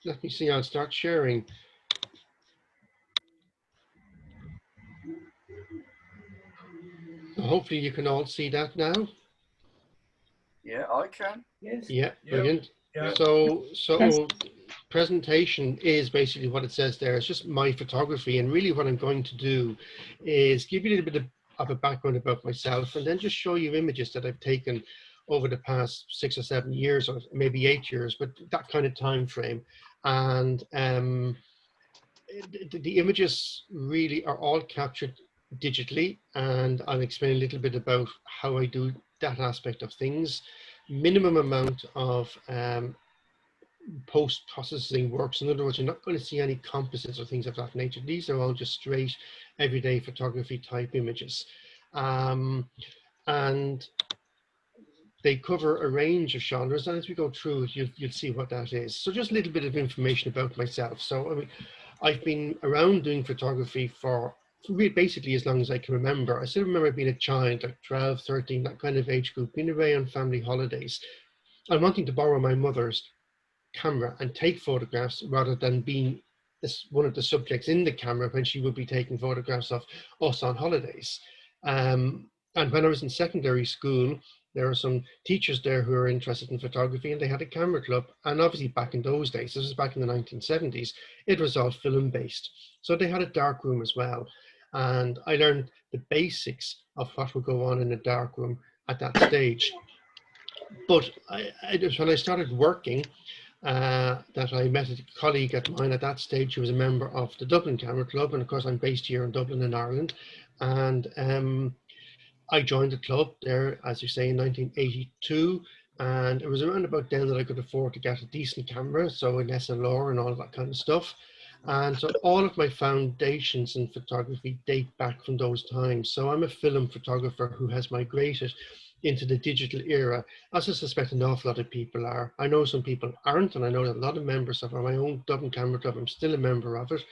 let me see, I'll start sharing. So hopefully you can all see that now. Yeah, I can. Yes. Yeah, brilliant. Yeah. So presentation is basically what it says there. It's just my photography, and really what I'm going to do is give you a little bit of a background about myself, and then just show you images that I've taken over the past 6 or 7 years, or maybe 8 years, but that kind of time frame. And the images really are all captured digitally, and I'll explain a little bit about how I do that aspect of things. Minimum amount of post-processing works. In other words, you're not going to see any composites or things of that nature. These are all just straight everyday photography type images. And they cover a range of genres, and as we go through it, you'll see what that is. So just a little bit of information about myself. So I mean, I've been around doing photography for basically as long as I can remember. I still remember being a child, like 12, 13, that kind of age group, being away on family holidays and wanting to borrow my mother's camera and take photographs rather than being one of the subjects in the camera when she would be taking photographs of us on holidays. And when I was in secondary school, there were some teachers there who were interested in photography, and they had a camera club. And obviously back in those days, this was back in the 1970s, it was all film based. So they had a dark room as well. And I learned the basics of what would go on in a dark room at that stage. But it was when I started working that I met a colleague of mine at that stage who was a member of the Dublin Camera Club. And of course, I'm based here in Dublin in Ireland. And I joined the club there, as you say, in 1982. And it was around about then that I could afford to get a decent camera, so an SLR and all that kind of stuff. And so all of my foundations in photography date back from those times. So I'm a film photographer who has migrated into the digital era, as I suspect an awful lot of people are. I know some people aren't, and I know that a lot of members of my own Dublin Camera Club, I'm still a member of it,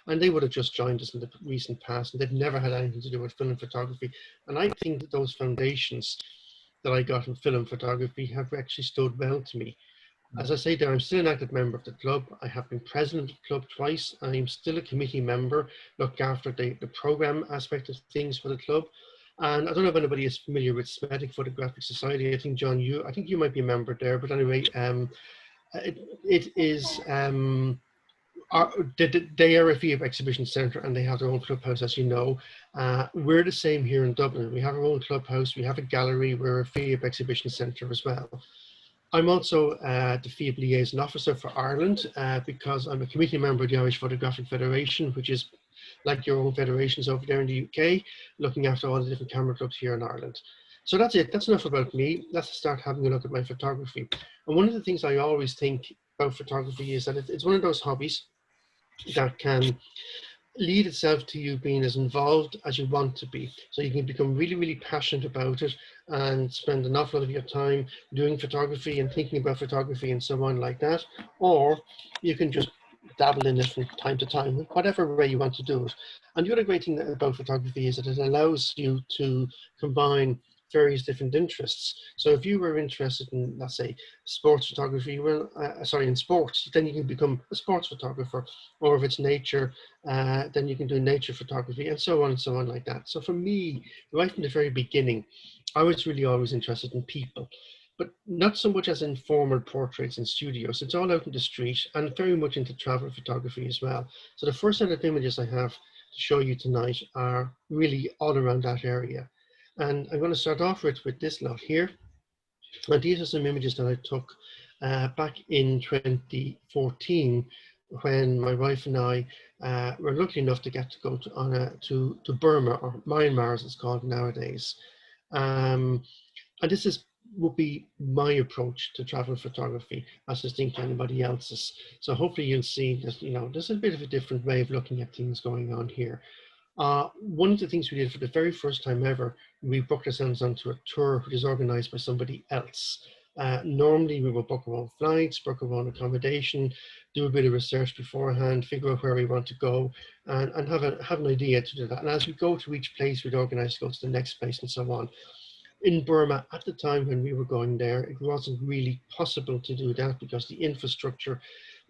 and they would have just joined us in the recent past, and they've never had anything to do with film photography. And I think that those foundations that I got in film photography have actually stood well to me. As I say there, I'm still an active member of the club. I have been president of the club twice. I'm still a committee member, look after the program aspect of things for the club. And I don't know if anybody is familiar with Semitic Photographic Society. I think, John, I think you might be a member there. But anyway, it is, they are a FIAB exhibition centre, and they have their own clubhouse, as you know. We're the same here in Dublin. We have our own clubhouse, we have a gallery, we're a FIAB exhibition centre as well. I'm also the FIAB liaison officer for Ireland because I'm a committee member of the Irish Photographic Federation, which is like your own federations over there in the UK, looking after all the different camera clubs here in Ireland. So that's it. That's enough about me. Let's start having a look at my photography. And one of the things I always think about photography is that it's one of those hobbies that can lead itself to you being as involved as you want to be. So you can become really, really passionate about it and spend an awful lot of your time doing photography and thinking about photography and so on like that. Or you can just dabble in it from time to time, whatever way you want to do it. And the other great thing about photography is that it allows you to combine various different interests. So if you were interested in, let's say, sports photography, in sports, then you can become a sports photographer. Or if it's nature, then you can do nature photography, and so on like that. So for me, right from the very beginning, I was really always interested in people, but not so much as in formal portraits in studios. It's all out in the street, and very much into travel photography as well. So the first set of images I have to show you tonight are really all around that area. And I'm going to start off with this lot here. And these are some images that I took back in 2014 when my wife and I were lucky enough to get to go to Burma, or Myanmar as it's called nowadays. And this would be my approach to travel photography as distinct to anybody else's. So hopefully you'll see that, there's a bit of a different way of looking at things going on here. One of the things we did for the very first time ever, we booked ourselves onto a tour which is organized by somebody else. Normally we will book our own flights, book our own accommodation, do a bit of research beforehand, figure out where we want to go, and have an idea to do that. And as we go to each place, we'd organize to go to the next place and so on. In Burma, at the time when we were going there, it wasn't really possible to do that because the infrastructure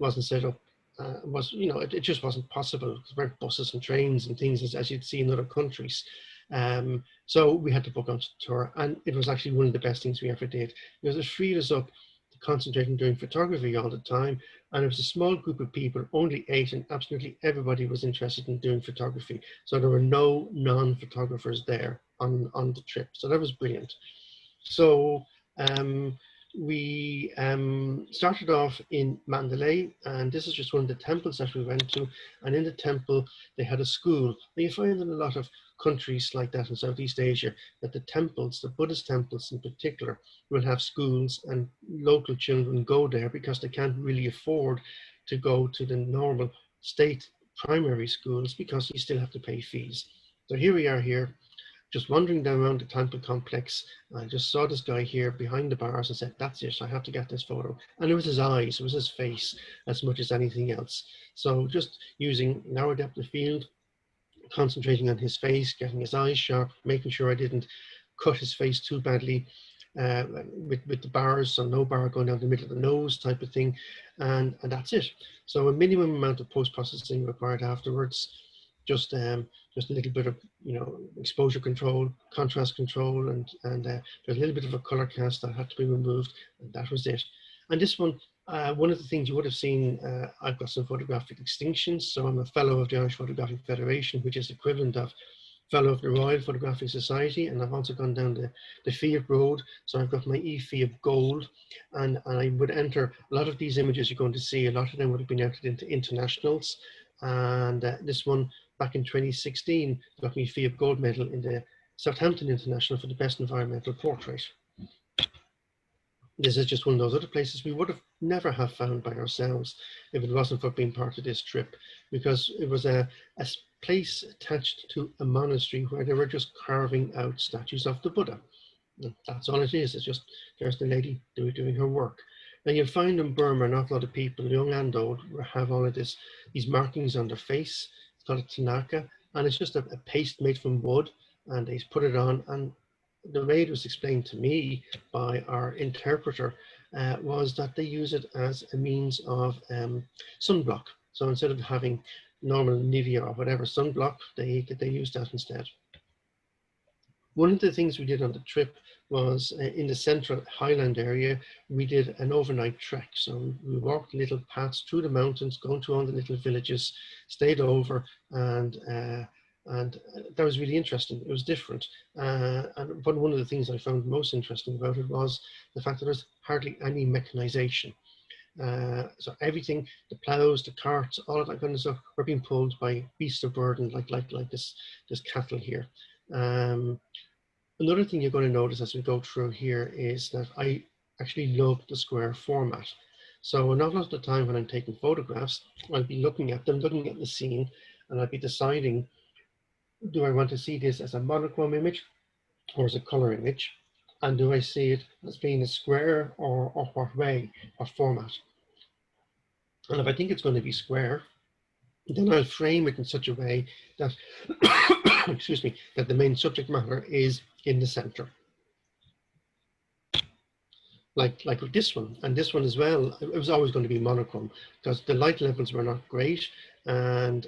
wasn't set up. It just wasn't possible. There weren't buses and trains and things as you'd see in other countries. So we had to book onto the tour, and it was actually one of the best things we ever did, because it freed us up to concentrate on doing photography all the time. And it was a small group of people, only 8, and absolutely everybody was interested in doing photography. So there were no non-photographers there on the trip. So that was brilliant. So we started off in Mandalay, and this is just one of the temples that we went to. And in the temple, they had a school. Now you find in a lot of countries like that in Southeast Asia that the temples, the Buddhist temples in particular, will have schools, and local children go there because they can't really afford to go to the normal state primary schools because you still have to pay fees. So here we are here, just wandering down around the temple complex. I just saw this guy here behind the bars and said, that's it, I have to get this photo. And it was his eyes, it was his face as much as anything else. So just using narrow depth of field, concentrating on his face, getting his eyes sharp, making sure I didn't cut his face too badly with the bars, so no bar going down the middle of the nose type of thing. And that's it. So a minimum amount of post-processing required afterwards. Just a little bit of exposure control, contrast control, and there's a little bit of a color cast that had to be removed, and that was it. And this one, one of the things you would have seen, I've got some photographic distinctions. So I'm a fellow of the Irish Photographic Federation, which is equivalent of fellow of the Royal Photographic Society, and I've also gone down the FIAB road. So I've got my eFIAB Gold, and I would enter a lot of these images you're going to see. A lot of them would have been entered into internationals, and this one back in 2016 got me FIAB Gold medal in the Southampton International for the best environmental portrait. This is just one of those other places we would have never have found by ourselves if it wasn't for being part of this trip, because it was a place attached to a monastery where they were just carving out statues of the Buddha. And that's all it is. It's just, there's the lady doing her work. Now you'll find in Burma an awful lot of people, young and old, have all of these markings on their face. It's called a tanaka, and it's just a paste made from wood, and they put it on. And the way it was explained to me by our interpreter was that they use it as a means of sunblock. So instead of having normal Nivea or whatever sunblock, they use that instead. One of the things we did on the trip was in the central highland area, we did an overnight trek. So we walked little paths through the mountains, going to all the little villages, stayed over, and that was really interesting. It was different. But one of the things I found most interesting about it was the fact that there was hardly any mechanization. So everything, the plows, the carts, all of that kind of stuff were being pulled by beasts of burden, like this cattle here. Another thing you're going to notice as we go through here is that I actually love the square format. So an awful lot of the time when I'm taking photographs, I'll be looking at them, looking at the scene, and I'll be deciding, do I want to see this as a monochrome image or as a color image? And do I see it as being a square or what way, or format? And if I think it's going to be square, then I'll frame it in such a way that, excuse me, that the main subject matter is in the center. Like with this one, and this one as well, it was always going to be monochrome because the light levels were not great. And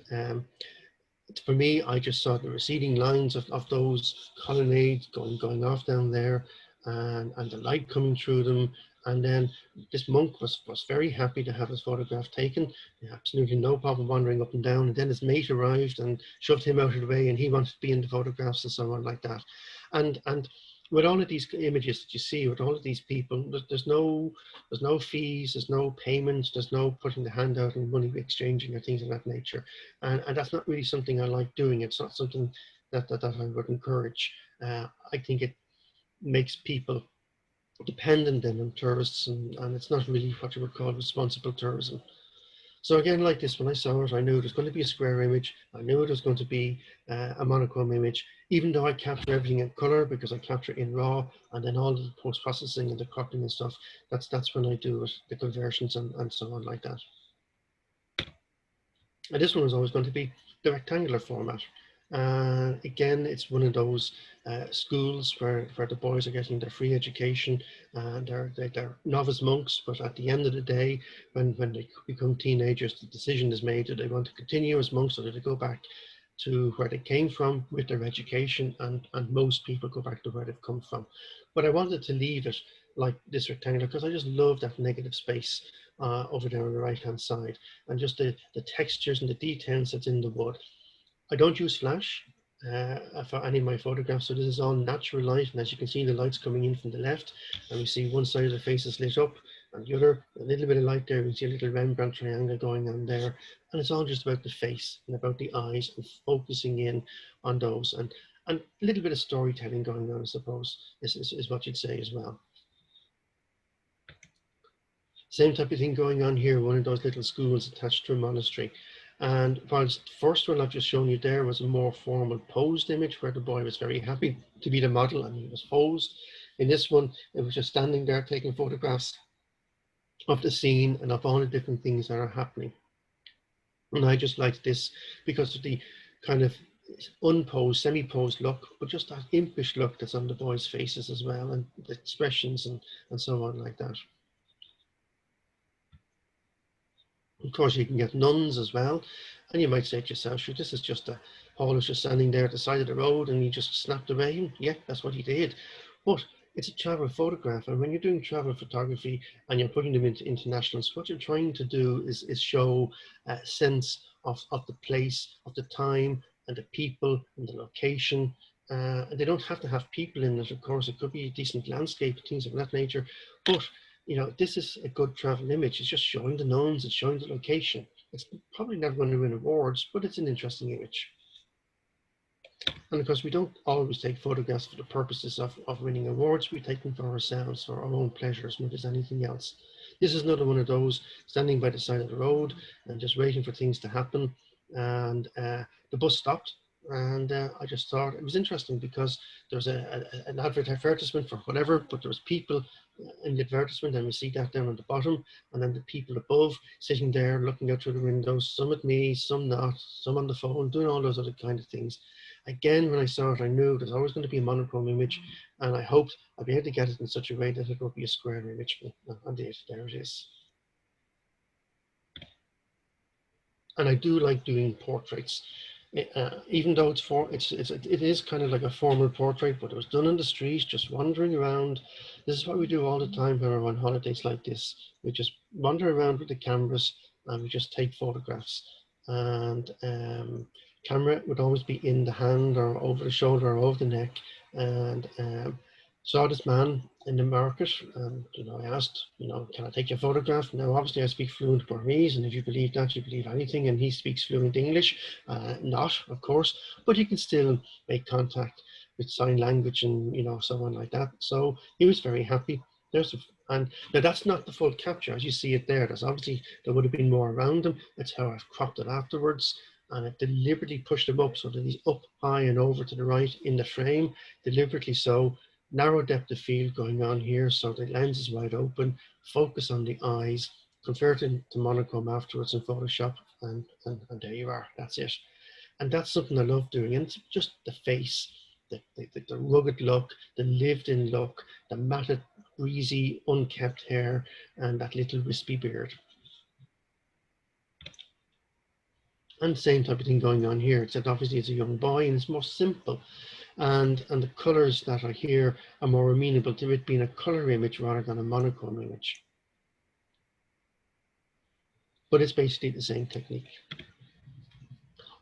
for me, I just saw the receding lines of those colonnades going off down there, and the light coming through them. And then this monk was very happy to have his photograph taken. Absolutely no problem wandering up and down. And then his mate arrived and shoved him out of the way, and he wanted to be in the photographs and so on like that. And with all of these images that you see, with all of these people, there's no fees, there's no payments, there's no putting the hand out and money exchanging or things of that nature. And that's not really something I like doing. It's not something that I would encourage. I think it makes people dependent then on tourists, and it's not really what you would call responsible tourism. So again, like this, when I saw it, I knew it was going to be a square image. I knew it was going to be a monochrome image, even though I capture everything in color because I capture in RAW, and then all the post-processing and the cropping and stuff, that's when I do it, the conversions and so on like that. And this one was always going to be the rectangular format. Again, it's one of those schools where the boys are getting their free education, and they're novice monks, but at the end of the day, when they become teenagers, the decision is made: do they want to continue as monks, or do they go back to where they came from with their education? And most people go back to where they've come from. But I wanted to leave it like this rectangle because I just love that negative space over there on the right hand side, and just the textures and the details that's in the wood. I don't use flash for any of my photographs, so this is all natural light, and as you can see, the light's coming in from the left, and we see one side of the face is lit up, and the other, a little bit of light there, we can see a little Rembrandt triangle going on there, and it's all just about the face and about the eyes and focusing in on those, and a little bit of storytelling going on, I suppose, is what you'd say as well. Same type of thing going on here, one of those little schools attached to a monastery. And whilst the first one I've just shown you there was a more formal posed image where the boy was very happy to be the model and he was posed. In this one, it was just standing there taking photographs of the scene and of all the different things that are happening. And I just liked this because of the kind of unposed, semi-posed look, but just that impish look that's on the boys' faces as well, and the expressions and so on like that. Of course, you can get nuns as well. And you might say to yourself, sure, this is just a Paul is just standing there at the side of the road and he just snapped away. And yeah, that's what he did. But it's a travel photograph. And when you're doing travel photography and you're putting them into internationals, what you're trying to do is show a sense of the place, of the time, and the people and the location. And they don't have to have people in it, of course. It could be a decent landscape, things of that nature. But you know, this is a good travel image. It's just showing the knowns, it's showing the location. It's probably never going to win awards, but it's an interesting image. And of course, we don't always take photographs for the purposes of winning awards. We take them for ourselves, for our own pleasure as much as anything else. This is another one of those standing by the side of the road and just waiting for things to happen. And the bus stopped. And I just thought it was interesting because there's an advertisement for whatever, but there was people in the advertisement, and we see that down on the bottom, and then the people above sitting there looking out through the windows, some at me, some not, some on the phone, doing all those other kind of things. Again, when I saw it, I knew there's always going to be a monochrome image, and I hoped I'd be able to get it in such a way that it would be a square image. And there it is. And I do like doing portraits. Even though it is kind of like a formal portrait, but it was done on the street, just wandering around. This is what we do all the time when we're on holidays like this. We just wander around with the cameras and we just take photographs. And camera would always be in the hand or over the shoulder or over the neck. And saw this man in the market, and I asked, can I take your photograph? Now, obviously, I speak fluent Burmese, and if you believe that, you believe anything. And he speaks fluent English, not, of course, but you can still make contact with sign language and so on like that. So he was very happy. And now that's not the full capture as you see it there. There would have been more around him. That's how I've cropped it afterwards. And I deliberately pushed him up so that he's up high and over to the right in the frame, deliberately so. Narrow depth of field going on here, so the lens is wide open. Focus on the eyes, convert it to monochrome afterwards in Photoshop, and there you are. That's it. And that's something I love doing. And it's just the face, the rugged look, the lived-in look, the matted, greasy, unkept hair, and that little wispy beard. And the same type of thing going on here, except obviously it's a young boy and it's more simple. And the colors that are here are more amenable to it being a color image rather than a monochrome image. But it's basically the same technique.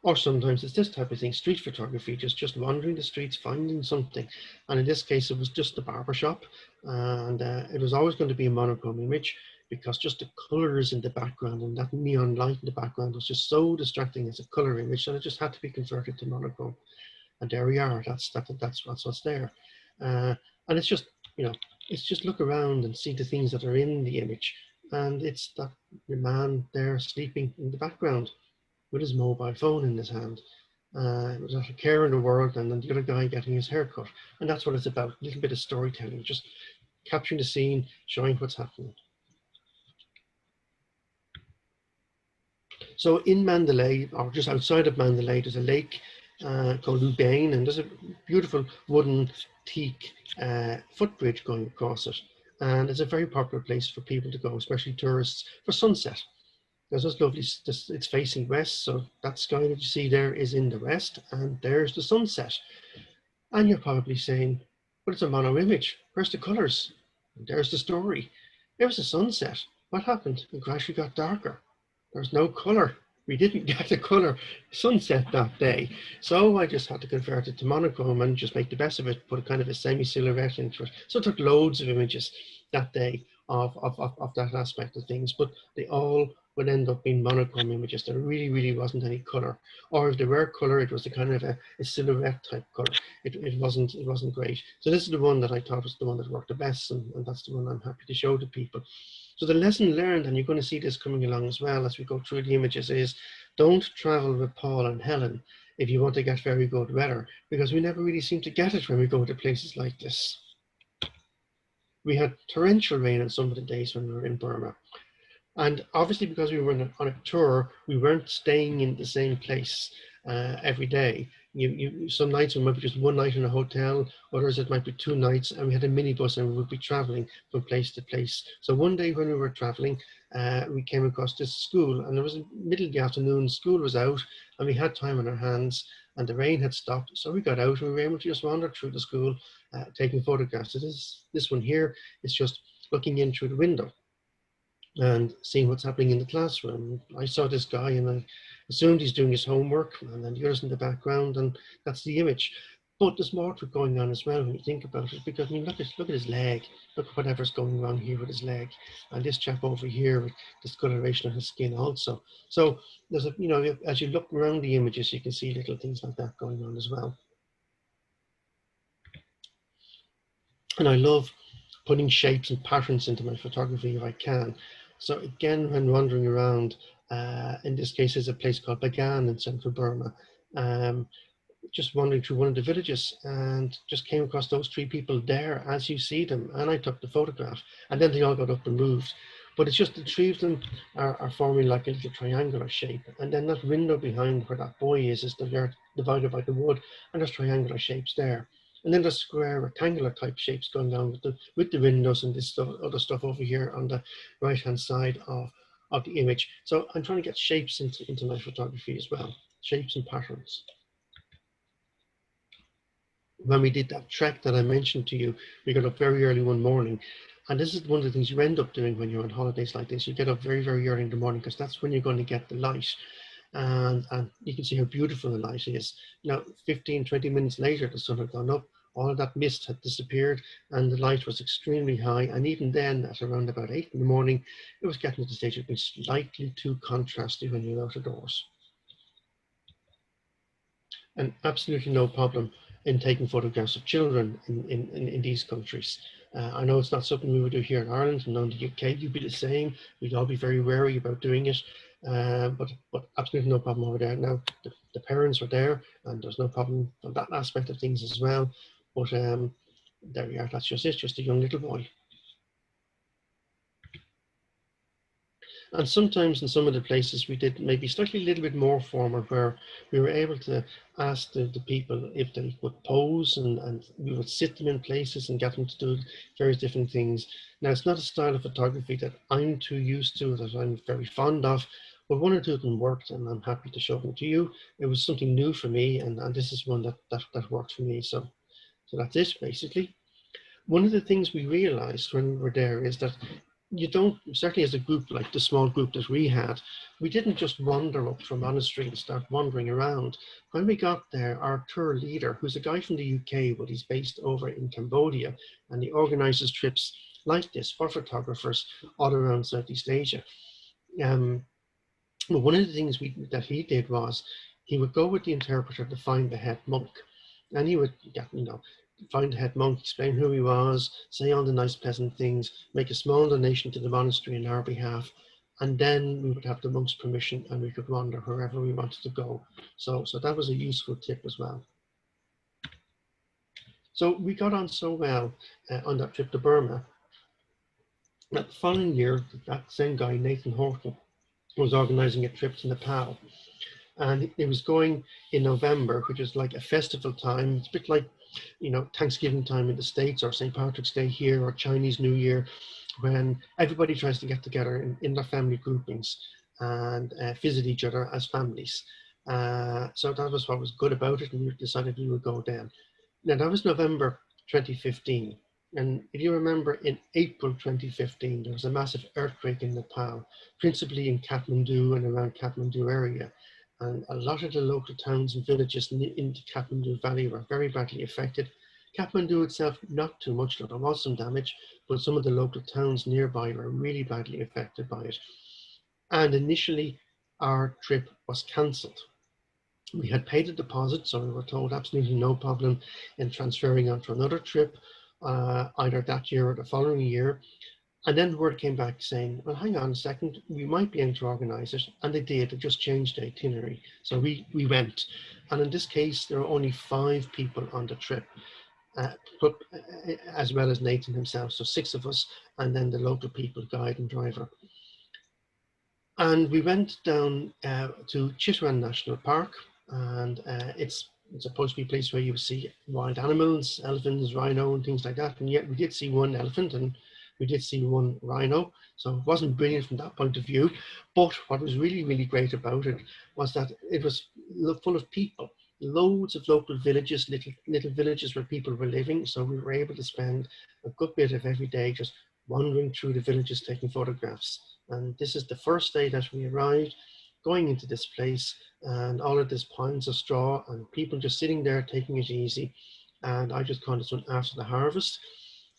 Or sometimes it's this type of thing, street photography, just wandering the streets, finding something. And in this case, it was just the barber shop. And it was always going to be a monochrome image because just the colors in the background and that neon light in the background was just so distracting as a color image that it just had to be converted to monochrome. And there we are. That's what's there. And it's just it's just look around and see the things that are in the image. And it's that man there sleeping in the background with his mobile phone in his hand. It was a care in the world, and then the other guy getting his hair cut. And that's what it's about. A little bit of storytelling, just capturing the scene, showing what's happening. So in Mandalay, or just outside of Mandalay, there's a lake called Lubain, and there's a beautiful wooden teak footbridge going across it. And it's a very popular place for people to go, especially tourists, for sunset. There's this lovely, it's facing west, so that sky that you see there is in the west, and there's the sunset. And you're probably saying, but it's a mono image. Where's the colours? And there's the story. It was a sunset. What happened? It gradually got darker. There's no colour. We didn't get a colour sunset that day. So I just had to convert it to monochrome and just make the best of it, put a kind of a semi-silhouette into it. So I took loads of images that day of that aspect of things, but they all would end up being monochrome images. There really wasn't any colour. Or if there were colour, it was a kind of a silhouette type colour. It wasn't great. So this is the one that I thought was the one that worked the best, and that's the one I'm happy to show to people. So the lesson learned, and you're going to see this coming along as well as we go through the images, is don't travel with Paul and Helen if you want to get very good weather, because we never really seem to get it when we go to places like this. We had torrential rain on some of the days when we were in Burma. And obviously, because we were on a tour, we weren't staying in the same place every day. Some nights it might be just one night in a hotel, others it might be 2 nights, and we had a minibus and we would be traveling from place to place. So one day when we were traveling, we came across this school, and it was middle of the afternoon, school was out, and we had time on our hands, and the rain had stopped. So we got out and we were able to just wander through the school, taking photographs. So this one here is just looking in through the window and seeing what's happening in the classroom. I saw this guy and I assumed he's doing his homework, and then the others in the background, and that's the image. But there's more to it going on as well when you think about it, because I mean, look at his leg. Look at whatever's going on here with his leg, and this chap over here with discoloration of his skin also. So there's a, as you look around the images, you can see little things like that going on as well. And I love putting shapes and patterns into my photography if I can. So again, when wandering around, in this case, there's a place called Bagan in central Burma. Just wandering through one of the villages and just came across those 3 people there as you see them. And I took the photograph, and then they all got up and moved. But it's just the 3 of them are forming like a little triangular shape. And then that window behind where that boy is divided by the wood, and there's triangular shapes there. And then there's square rectangular type shapes going down with the windows and this other stuff over here on the right hand side of the image. So I'm trying to get shapes into my photography as well, shapes and patterns. When we did that trek that I mentioned to you, we got up very early one morning. And this is one of the things you end up doing when you're on holidays like this. You get up very early in the morning, because that's when you're going to get the light. And you can see how beautiful the light is. Now, 15-20 minutes later, the sun had gone up, all of that mist had disappeared, and the light was extremely high. And even then, at around about 8 in the morning, it was getting to the stage of being slightly too contrasty when you're out of doors. And absolutely no problem in taking photographs of children in these countries. I know it's not something we would do here in Ireland, and in the UK you'd be the same. We'd all be very wary about doing it, but absolutely no problem over there. Now the parents were there, and there's no problem on that aspect of things as well. But there we are. That's just it. Just a young little boy. And sometimes in some of the places we did maybe slightly a little bit more formal, where we were able to ask the people if they would pose, and we would sit them in places and get them to do various different things. Now, it's not a style of photography that I'm too used to, that I'm very fond of, but 1 or 2 of them worked, and I'm happy to show them to you. It was something new for me, and this is one that worked for me. So that's it, basically. One of the things we realized when we were there is that you don't, certainly as a group, like the small group that we had, we didn't just wander up from monastery and start wandering around. When we got there, our tour leader, who's a guy from the UK, but he's based over in Cambodia, and he organizes trips like this for photographers all around Southeast Asia. But one of the things that he did was he would go with the interpreter to find the head monk, and he would find the head monk, explain who he was, say all the nice pleasant things, make a small donation to the monastery on our behalf, and then we would have the monk's permission and we could wander wherever we wanted to go. So that was a useful tip as well. So we got on so well on that trip to Burma that the following year, that same guy, Nathan Horton, was organizing a trip to Nepal. And it was going in November, which is like a festival time. It's a bit like, you know, Thanksgiving time in the States, or St. Patrick's Day here, or Chinese New Year, when everybody tries to get together in their family groupings and visit each other as families. So that was what was good about it, and we decided we would go then. Now, that was November 2015. And if you remember, in April 2015, there was a massive earthquake in Nepal, principally in Kathmandu and around Kathmandu area. And a lot of the local towns and villages in the Kathmandu Valley were very badly affected. Kathmandu itself, not too much, though there was some damage, but some of the local towns nearby were really badly affected by it. And initially, our trip was cancelled. We had paid a deposit, so we were told absolutely no problem in transferring onto another trip, either that year or the following year. And then word came back saying, well, hang on a second, we might be able to organise it. And they did, they just changed the itinerary. So we went. And in this case, there were only 5 people on the trip, as well as Nathan himself. So 6 of us, and then the local people, guide and driver. And we went down to Chitwan National Park, and it's supposed to be a place where you see wild animals, elephants, rhino, and things like that. And yet we did see one elephant and we did see one rhino. So it wasn't brilliant from that point of view. But what was really, really great about it was that it was full of people. Loads of local villages, little villages where people were living. So we were able to spend a good bit of every day just wandering through the villages, taking photographs. And this is the first day that we arrived, going into this place, and all of this piles of straw and people just sitting there taking it easy. And I just called this one after the harvest.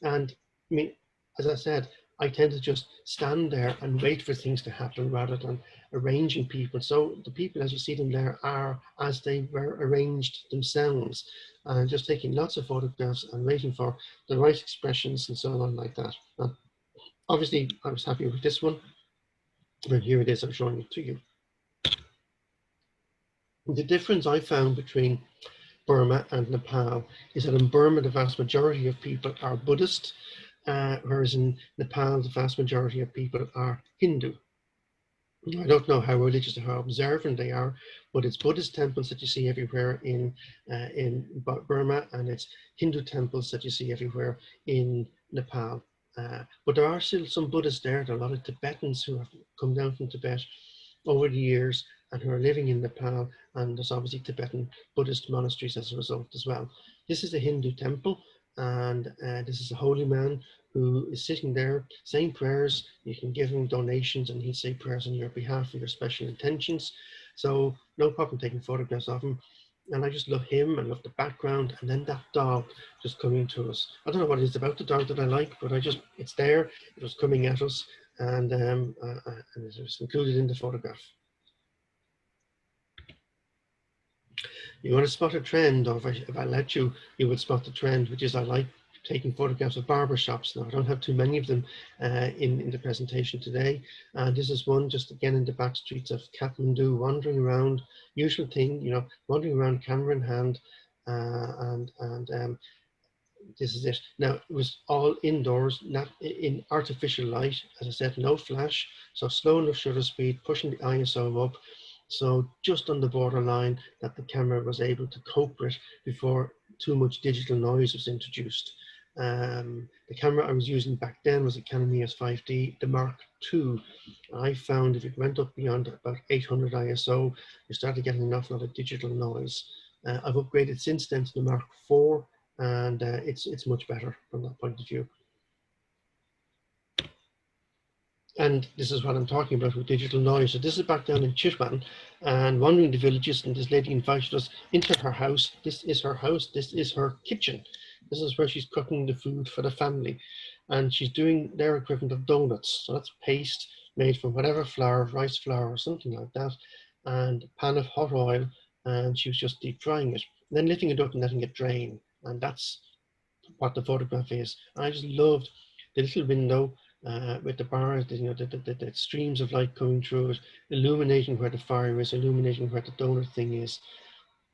And I mean, as I said, I tend to just stand there and wait for things to happen rather than arranging people. So the people, as you see them there, are as they were arranged themselves, and just taking lots of photographs and waiting for the right expressions and so on like that. And obviously, I was happy with this one. And here it is, I'm showing it to you. The difference I found between Burma and Nepal is that in Burma, the vast majority of people are Buddhist, whereas in Nepal, the vast majority of people are Hindu. I don't know how religious or how observant they are, but it's Buddhist temples that you see everywhere in Burma, and it's Hindu temples that you see everywhere in Nepal. But there are still some Buddhists there. There are a lot of Tibetans who have come down from Tibet over the years and who are living in Nepal, and there's obviously Tibetan Buddhist monasteries as a result as well. This is a Hindu temple, and this is a holy man who is sitting there saying prayers. You can give him donations and he'll say prayers on your behalf for your special intentions. So no problem taking photographs of him. And I just love him and love the background, and then that dog just coming to us. I don't know what it is about the dog that I like, but it's there, it was coming at us, and it was included in the photograph. You want to spot a trend, or if I let you, you would spot the trend, which is I like taking photographs of barber shops. Now, I don't have too many of them in the presentation today. And this is one just again in the back streets of Kathmandu, wandering around, usual thing, you know, wandering around camera in hand. This is it. Now, it was all indoors, not in artificial light. As I said, no flash. So slow enough shutter speed, pushing the ISO up. So just on the borderline that the camera was able to cope with before too much digital noise was introduced. The camera I was using back then was a Canon EOS 5D, the Mark II. I found if it went up beyond about 800 ISO, you started getting an awful lot of digital noise. I've upgraded since then to the Mark IV, and it's much better from that point of view. And this is what I'm talking about with digital noise. So this is back down in Chitwan, and wandering the villages, and this lady invited us into her house. This is her house, this is her kitchen. This is where she's cooking the food for the family. And she's doing their equivalent of donuts. So that's paste made from whatever flour, rice flour or something like that, and a pan of hot oil, and she was just deep frying it, and then lifting it up and letting it drain. And that's what the photograph is. And I just loved the little window with the bars, you know, the streams of light coming through it, illuminating where the fire is, illuminating where the donut thing is.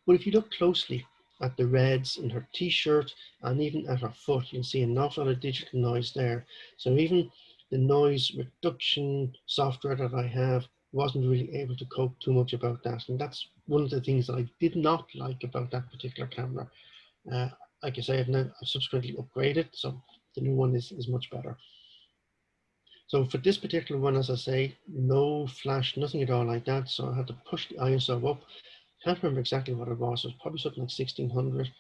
But if you look closely at the reds in her t-shirt and even at her foot, you'll see an awful lot of digital noise there. So even the noise reduction software that I have wasn't really able to cope too much about that. And that's one of the things that I did not like about that particular camera. Uh, like I say, I've subsequently upgraded, so the new one is much better. So for this particular one, as I say, no flash, nothing at all like that. So I had to push the ISO up. Can't remember exactly what it was. It was probably something like 1600.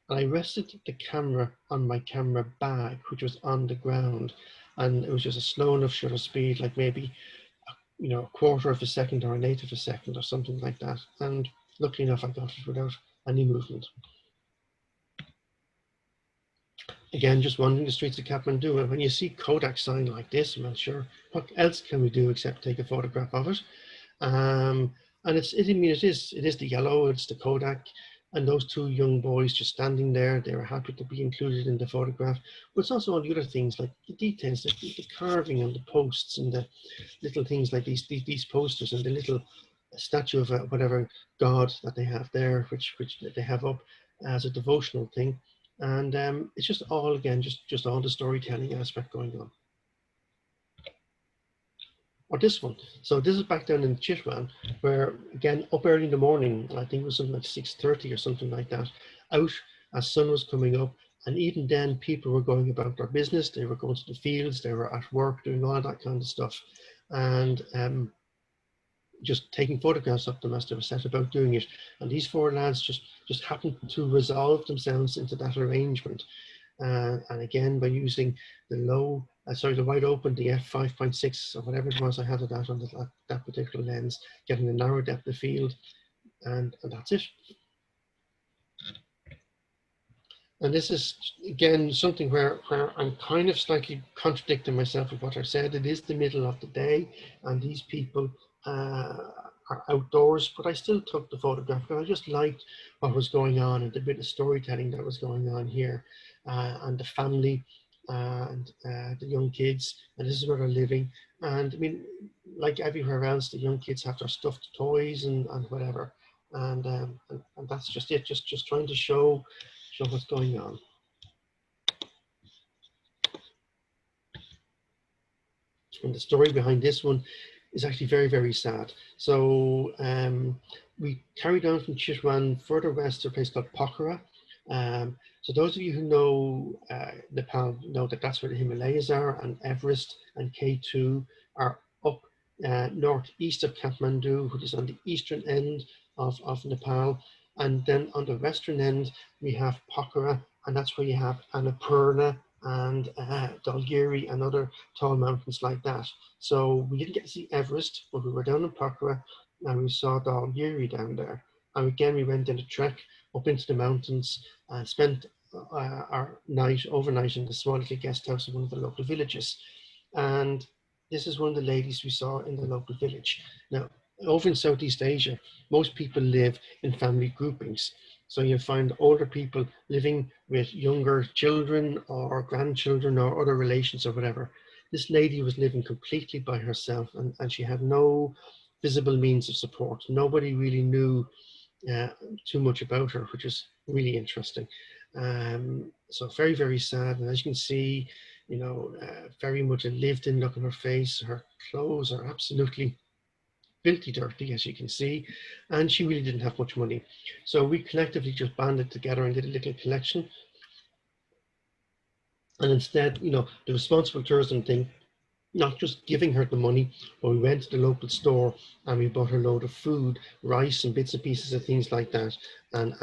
And I rested the camera on my camera bag, which was on the ground. And it was just a slow enough shutter speed, like maybe, a quarter of a second or an eighth of a second or something like that. And luckily enough, I got it without any movement. Again, just wandering the streets of Kathmandu, and when you see Kodak sign like this, I'm not sure what else can we do except take a photograph of it. And it is the yellow, it's the Kodak, and those two young boys just standing there. They were happy to be included in the photograph. But it's also all the other things like the details, like the carving on the posts and the little things like these posters and the little statue of whatever god that they have there, which they have up as a devotional thing. And it's just all, again, just all the storytelling aspect going on. Or this one. So this is back down in Chitwan, where again up early in the morning, I think it was something like 6:30 or something like that, out as sun was coming up, and even then people were going about their business. They were going to the fields, they were at work doing all that kind of stuff, and just taking photographs of them as they were set about doing it. And these four lads just happened to resolve themselves into that arrangement. And again, by using the wide open, the f5.6 or whatever it was I had it at on that particular lens, getting a narrow depth of field, and that's it. And this is, again, something where I'm kind of slightly contradicting myself with what I said. It is the middle of the day, and these people are outdoors, but I still took the photograph because I just liked what was going on and the bit of storytelling that was going on here, and the family and the young kids, and this is where they're living. And I mean, like everywhere else, the young kids have their stuffed toys and whatever, and that's just it. Just trying to show what's going on. And the story behind this one is actually very, very sad. So we carried on from Chitwan further west to a place called Pokhara. So those of you who know Nepal know that that's where the Himalayas are, and Everest and K2 are up northeast of Kathmandu, which is on the eastern end of Nepal. And then on the western end, we have Pokhara, and that's where you have Annapurna and Dalgiri and other tall mountains like that. So we didn't get to see Everest, but we were down in Pokhara and we saw Dalgiri down there. And again, we went in a trek up into the mountains and spent our overnight in the small little guest house of one of the local villages. And this is one of the ladies we saw in the local village. Now, over in Southeast Asia, most people live in family groupings. So you find older people living with younger children or grandchildren or other relations or whatever. This lady was living completely by herself, and she had no visible means of support. Nobody really knew too much about her, which is really interesting. So very, very sad. And as you can see, very much a lived in look on her face. Her clothes are absolutely filthy dirty, as you can see, and she really didn't have much money. So we collectively just banded together and did a little collection. And instead, the responsible tourism thing, not just giving her the money, but we went to the local store and we bought her a load of food, rice and bits and pieces of things like that, and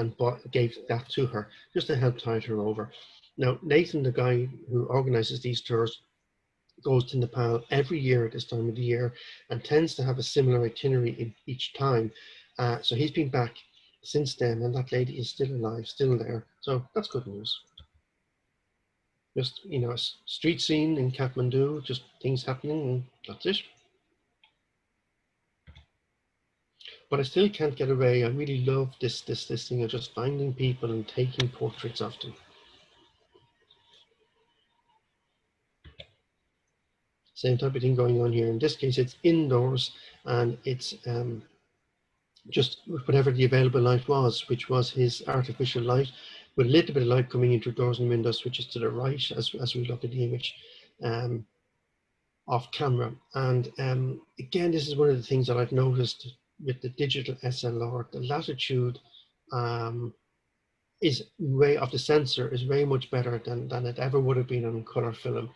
gave that to her just to help tide her over. Now, Nathan, the guy who organizes these tours, goes to Nepal every year at this time of the year and tends to have a similar itinerary each time. So he's been back since then, and that lady is still alive, still there. So that's good news. Just, a street scene in Kathmandu, just things happening, and that's it. But I still can't get away. I really love this thing of just finding people and taking portraits of them. Same type of thing going on here. In this case, it's indoors, and it's just whatever the available light was, which was his artificial light, with a little bit of light coming into doors and windows, which is to the right as we look at the image. off camera. And again, this is one of the things that I've noticed with the digital SLR. The latitude is way of the sensor is way much better than it ever would have been on color film.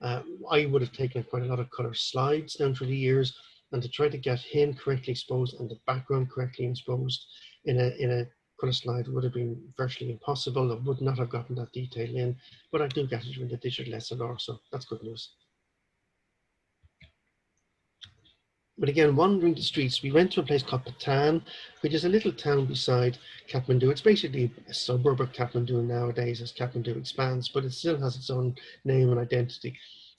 I would have taken quite a lot of color slides down through the years, and to try to get him correctly exposed and the background correctly exposed in a color slide would have been virtually impossible. I would not have gotten that detail in, but I do get it with the digital SLR, so that's good news. But again, wandering the streets, we went to a place called Patan, which is a little town beside Kathmandu. It's basically a suburb of Kathmandu nowadays as Kathmandu expands, but it still has its own name and identity.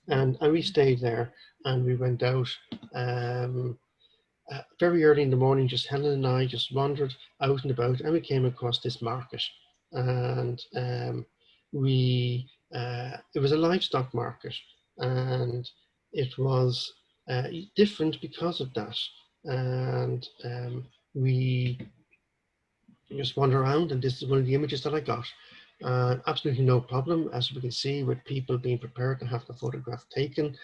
And we stayed there, and we went out very early in the morning. Just Helen and I just wandered out and about, and we came across this market. And it was a livestock market, and it was different because of that. And we just wander around, and this is one of the images that I got. Absolutely no problem, as we can see, with people being prepared to have the photograph taken.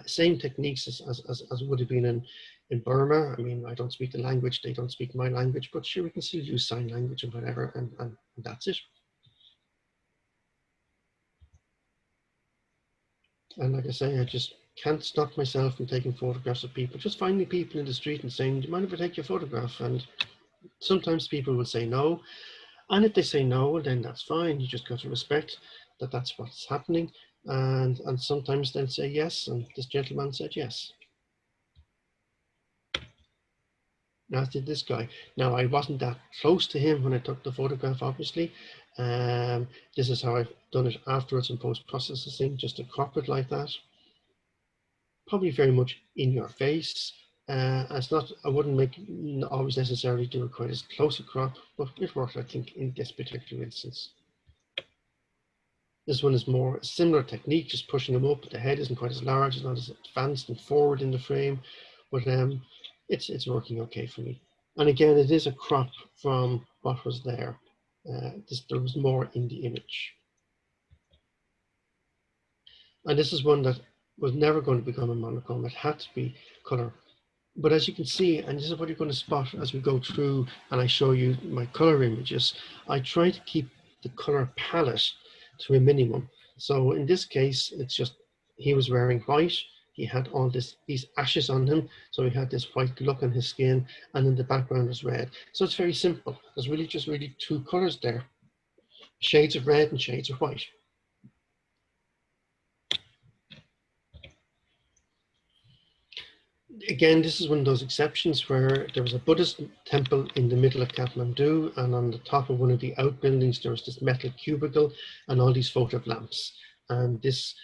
Same techniques as would have been in Burma. I mean, I don't speak the language, they don't speak my language, but sure, we can still use sign language and whatever, and that's it. And like I say, I just can't stop myself from taking photographs of people, just finding people in the street and saying, do you mind if I take your photograph? And sometimes people will say no. And if they say no, well, then that's fine. You just got to respect that that's what's happening. And sometimes they'll say yes. And this gentleman said yes. As did this guy. Now, I wasn't that close to him when I took the photograph, obviously. This is how I've done it afterwards in post-processing, just to crop it like that. Probably very much in your face. It's not, I wouldn't always necessarily do it quite as close a crop, but it worked, I think, in this particular instance. This one is more a similar technique, just pushing them up. The head isn't quite as large, it's not as advanced and forward in the frame, but it's working okay for me. And again, it is a crop from what was there. There was more in the image. And this is one that was never going to become a monochrome. It had to be color. But as you can see, and this is what you're going to spot as we go through and I show you my color images, I try to keep the color palette to a minimum. So in this case, it's just, he was wearing white. He had all these ashes on him. So he had this white look on his skin, and then the background was red. So it's very simple. There's really just two colors there, shades of red and shades of white. Again, this is one of those exceptions where there was a Buddhist temple in the middle of Kathmandu, and on the top of one of the outbuildings there was this metal cubicle and all these photo lamps. And this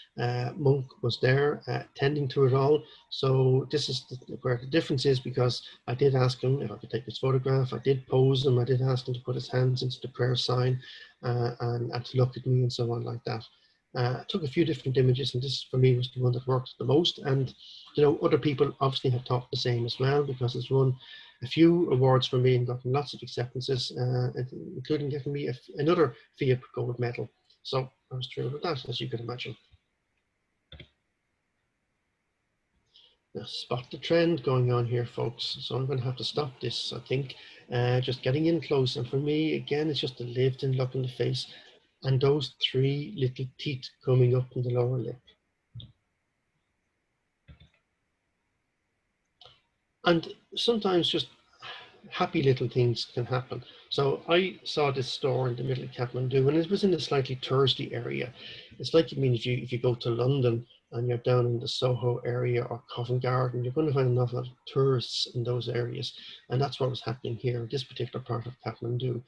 monk was there tending to it all. So this is where the difference is, because I did ask him if I could take this photograph. I did pose him. I did ask him to put his hands into the prayer sign and to look at me and so on like that. I took a few different images, and this for me was the one that worked the most. And you know, other people obviously have thought the same as well, because it's won a few awards for me and gotten lots of acceptances, including getting me another FIAP gold medal. So I was thrilled with that, as you can imagine. Now, spot the trend going on here, folks. So I'm going to have to stop this, I think. Just getting in close. And for me, again, it's just the lived-in look in the face and those three little teeth coming up in the lower lip. And sometimes just happy little things can happen. So I saw this store in the middle of Kathmandu, and it was in a slightly touristy area. It's like, I mean, if you go to London and you're down in the Soho area or Covent Garden, you're going to find an awful lot of tourists in those areas. And that's what was happening here in this particular part of Kathmandu.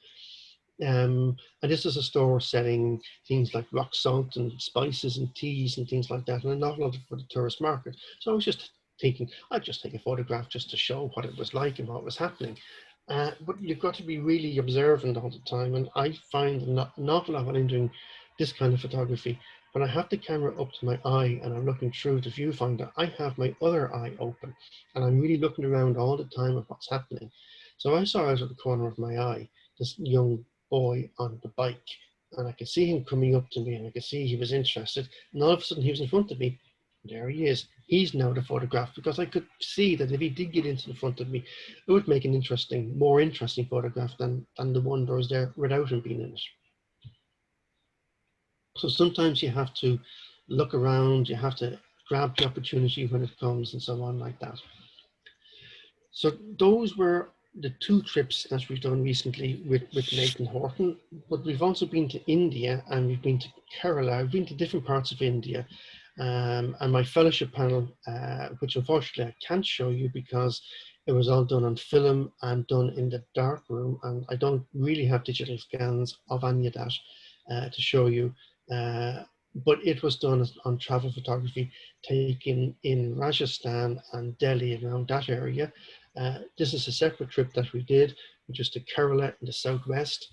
And this is a store selling things like rock salt and spices and teas and things like that, and an awful lot for the tourist market. So I was just thinking, I'd just take a photograph just to show what it was like and what was happening. But you've got to be really observant all the time. And I find an awful lot when I'm doing this kind of photography, when I have the camera up to my eye and I'm looking through the viewfinder, I have my other eye open and I'm really looking around all the time at what's happening. So I saw out of the corner of my eye this young boy on the bike, and I could see him coming up to me, and I could see he was interested, and all of a sudden he was in front of me. There he is, He's now the photograph, because I could see that if he did get into the front of me, it would make an more interesting photograph than the one that was there without him being in it. So sometimes you have to look around, you have to grab the opportunity when it comes and so on like that. So those were the two trips that we've done recently with Nathan Horton, but we've also been to India and we've been to Kerala. I've been to different parts of India, and my fellowship panel, which unfortunately I can't show you because it was all done on film and done in the dark room, and I don't really have digital scans of any of that to show you. But it was done on travel photography taken in Rajasthan and Delhi, around that area. This is a separate trip that we did, which is to Kerala in the southwest.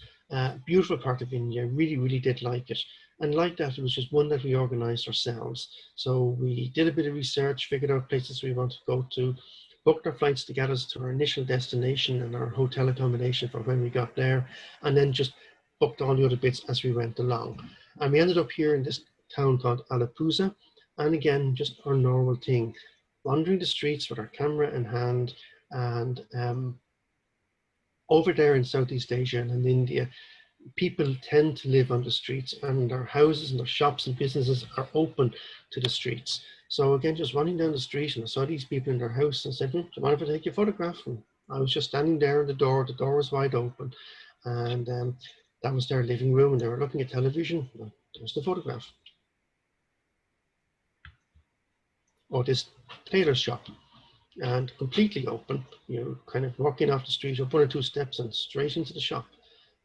Beautiful part of India, really, really did like it. And like that, it was just one that we organized ourselves. So we did a bit of research, figured out places we want to go to, booked our flights to get us to our initial destination and our hotel accommodation for when we got there, and then just booked all the other bits as we went along. And we ended up here in this town called Alappuzha, and again, just our normal thing, wandering the streets with our camera in hand. And over there in Southeast Asia and in India, people tend to live on the streets, and their houses and their shops and businesses are open to the streets. So again, just running down the street, and I saw these people in their house and said, do you mind if I take your photograph? And I was just standing there in the door was wide open, and that was their living room, and they were looking at television. There's the photograph. Or this tailor shop, and completely open, kind of walking off the street up 1 or 2 steps and straight into the shop.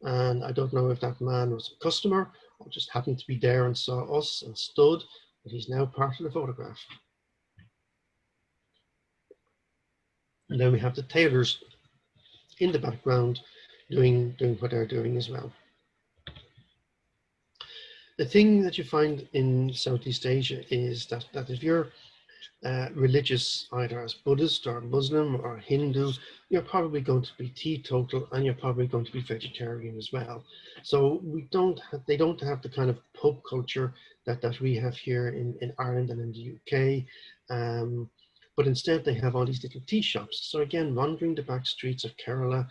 And I don't know if that man was a customer or just happened to be there and saw us and stood, but he's now part of the photograph. And then we have the tailors in the background doing what they're doing as well. The thing that you find in Southeast Asia is that if you're religious, either as Buddhist or Muslim or Hindu, you're probably going to be teetotal, and you're probably going to be vegetarian as well. So they don't have the kind of pub culture that we have here in Ireland and in the UK. But instead they have all these little tea shops. So again, wandering the back streets of Kerala,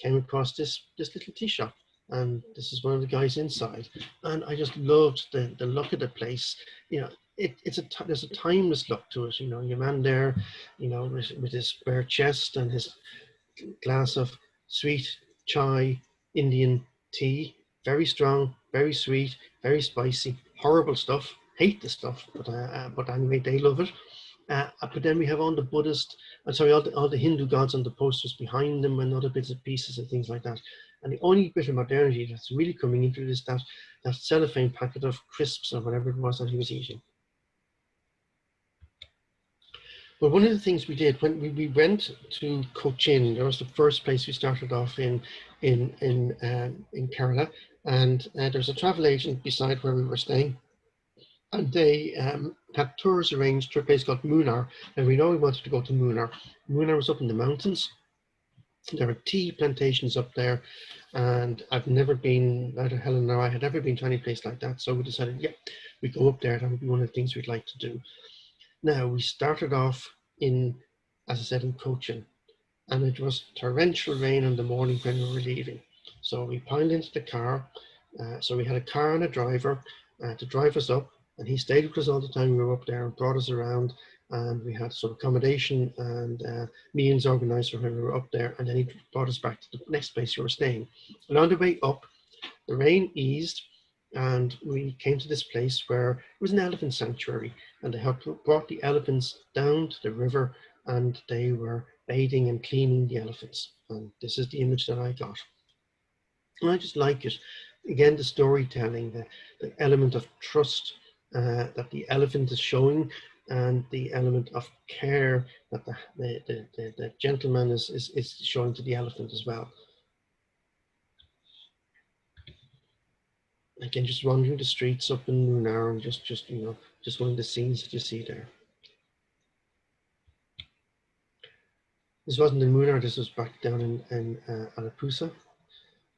came across this little tea shop. And this is one of the guys inside. And I just loved the look of the place. There's a timeless look to it. Your man there, with his bare chest and his glass of sweet chai Indian tea, very strong, very sweet, very spicy, horrible stuff. Hate the stuff, but anyway, they love it. But then we have all the Buddhist, all the Hindu gods on the posters behind them, and other bits and pieces and things like that. And the only bit of modernity that's really coming into it is that cellophane packet of crisps or whatever it was that he was eating. Well, one of the things we did when we went to Cochin, that was the first place we started off in Kerala, and there's a travel agent beside where we were staying, and they had tours arranged to a place called Munnar, and we know we wanted to go to Munnar. Munnar was up in the mountains. There are tea plantations up there, and I've never been, neither Helen nor I had ever been to any place like that, so we decided, yeah, we go up there. That would be one of the things we'd like to do. Now, we started off as I said, in Cochin, and it was torrential rain in the morning when we were leaving. So we piled into the car. So we had a car and a driver to drive us up, and he stayed with us all the time we were up there and brought us around. And we had some accommodation and meals organized for when we were up there, and then he brought us back to the next place we were staying. And on the way up, the rain eased, and we came to this place where it was an elephant sanctuary, and they had brought the elephants down to the river, and they were bathing and cleaning the elephants. And this is the image that I got. And I just like it. Again, the storytelling, the element of trust that the elephant is showing, and the element of care that the gentleman is showing to the elephant as well. Again, just wandering the streets up in Munnar, and just one of the scenes that you see there. This wasn't in Munnar, this was back down in Alappuzha.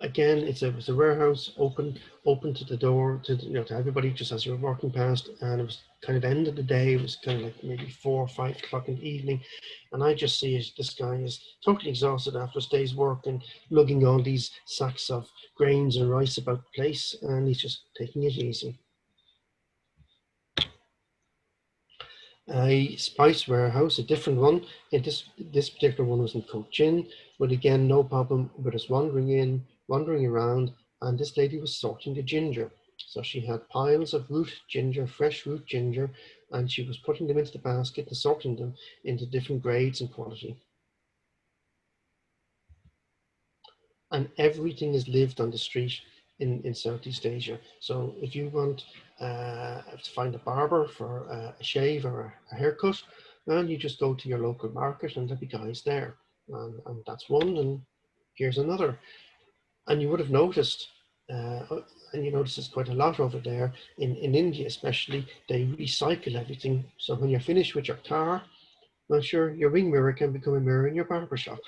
Again, it's a warehouse open to the door to to everybody just as you were walking past, and it was kind of end of the day. It was kind of like maybe 4 or 5 o'clock in the evening, and I just see this guy is totally exhausted after his day's work and lugging all these sacks of grains and rice about the place, and he's just taking it easy. A spice warehouse, a different one. And this particular one was in Cochin, but again, no problem with us wandering in, wandering around, and this lady was sorting the ginger. So she had piles of root ginger, fresh root ginger, and she was putting them into the basket and sorting them into different grades and quality. And everything is lived on the street in Southeast Asia. So if you want to find a barber for a shave or a haircut, and you just go to your local market and there'll be guys there. And that's one, and here's another. And you would have noticed, and you notice it's quite a lot over there, in India especially, they recycle everything. So when you're finished with your car, well, sure, your ring mirror can become a mirror in your barber shop.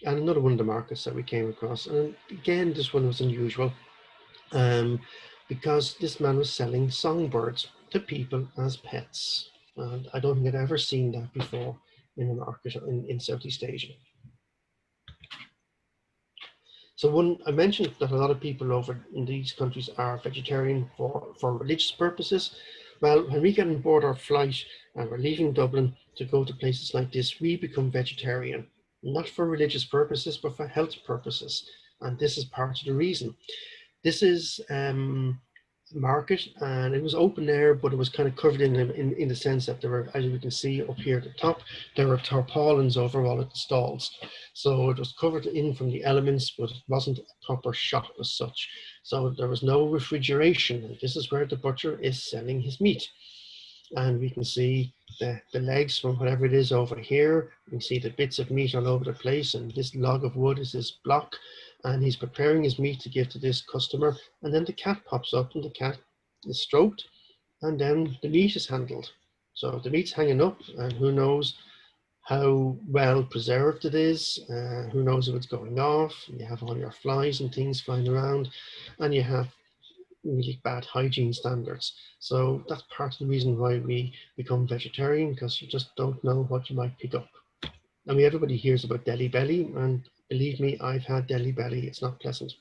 And another one of the markets that we came across, and again, this one was unusual, um, because this man was selling songbirds to people as pets. And I don't think I'd ever seen that before in a market in Southeast Asia. So one, I mentioned that a lot of people over in these countries are vegetarian for religious purposes. Well, when we get on board our flight and we're leaving Dublin to go to places like this, we become vegetarian, not for religious purposes, but for health purposes. And this is part of the reason. This is market, and it was open air, but it was kind of covered in the sense that there were, as you can see up here at the top, there were tarpaulins over all of the stalls. So it was covered in from the elements, but it wasn't a proper shop as such. So there was no refrigeration. And this is where the butcher is selling his meat. And we can see the legs from whatever it is over here. We can see the bits of meat all over the place, and this log of wood is this block, and he's preparing his meat to give to this customer, and then the cat pops up and the cat is stroked, and then the meat is handled. So the meat's hanging up, and who knows how well preserved it is, who knows if it's going off. You have all your flies and things flying around, and you have really bad hygiene standards. So that's part of the reason why we become vegetarian, because you just don't know what you might pick up. I mean, everybody hears about Delhi belly, and believe me, I've had Delhi belly. It's not pleasant.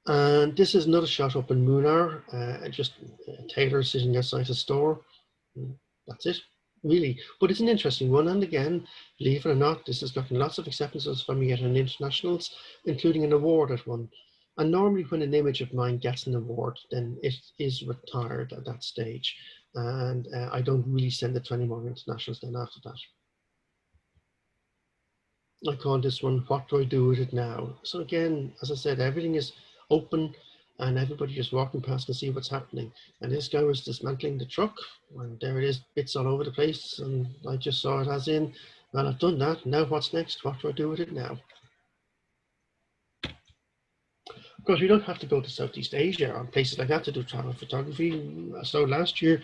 And this is another shot up in Munnar, just a tailor sitting outside a store. That's it, really. But it's an interesting one. And again, believe it or not, this has gotten lots of acceptances from me at an internationals, including an award at one. And normally when an image of mine gets an award, then it is retired at that stage. And I don't really send it to any more internationals then after that. I call this one, what do I do with it now? So again, as I said, everything is open and everybody just walking past and see what's happening. And this guy was dismantling the truck, and there it is, bits all over the place. And I just saw it as in, well, I've done that. Now what's next? What do I do with it now? Of course, we don't have to go to Southeast Asia or places like that to do travel photography. So last year,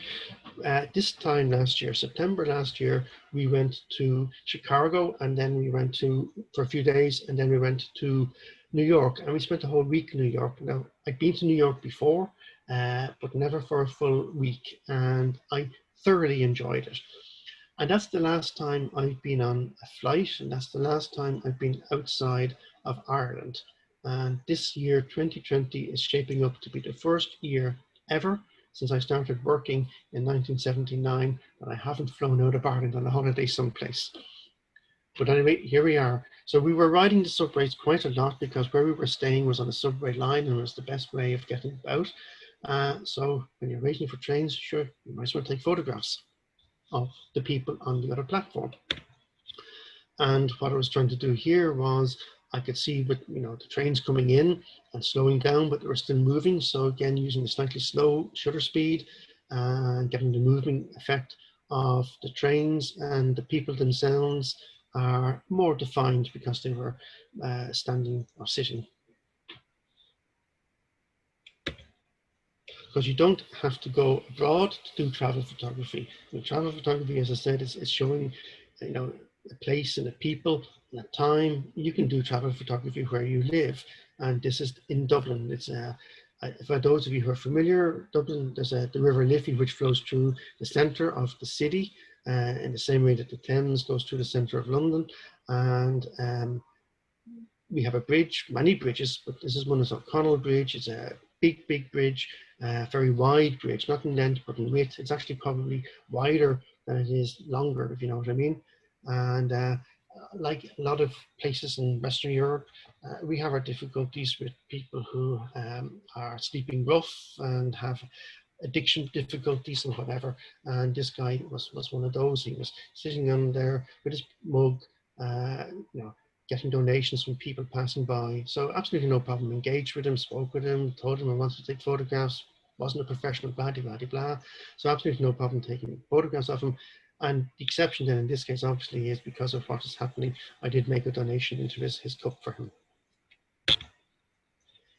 this time last year, September last year, we went to Chicago, and then we went for a few days, and then we went to New York, and we spent a whole week in New York. Now, I'd been to New York before, but never for a full week, and I thoroughly enjoyed it. And that's the last time I've been on a flight, and that's the last time I've been outside of Ireland. And this year, 2020, is shaping up to be the first year ever since I started working in 1979 that I haven't flown out of Ireland on a holiday someplace. But anyway, here we are. So we were riding the subways quite a lot because where we were staying was on a subway line and was the best way of getting about. So when you're waiting for trains, sure, you might as well take photographs of the people on the other platform. And what I was trying to do here was I could see with the trains coming in and slowing down, but they were still moving. So again, using a slightly slow shutter speed and getting the moving effect of the trains, and the people themselves are more defined because they were standing or sitting. Because you don't have to go abroad to do travel photography. And travel photography, as I said, is showing you know, a place and a people and a time, you can do travel photography where you live. And this is in Dublin. It's for those of you who are familiar, Dublin, there's the River Liffey, which flows through the centre of the city, in the same way that the Thames goes through the centre of London. And we have a bridge, many bridges, but this is one is O'Connell Bridge. It's a big, big bridge, very wide bridge, not in length, but in width. It's actually probably wider than it is longer, if you know what I mean. And like a lot of places in Western Europe, we have our difficulties with people who are sleeping rough and have addiction difficulties and whatever. And this guy was one of those. He was sitting on there with his mug, you know, getting donations from people passing by. So absolutely no problem. Engaged with him, spoke with him, told him I wanted to take photographs. Wasn't a professional, blah, blah, blah, blah. So absolutely no problem taking photographs of him. And the exception then in this case obviously is because of what is happening. I did make a donation into his cup for him.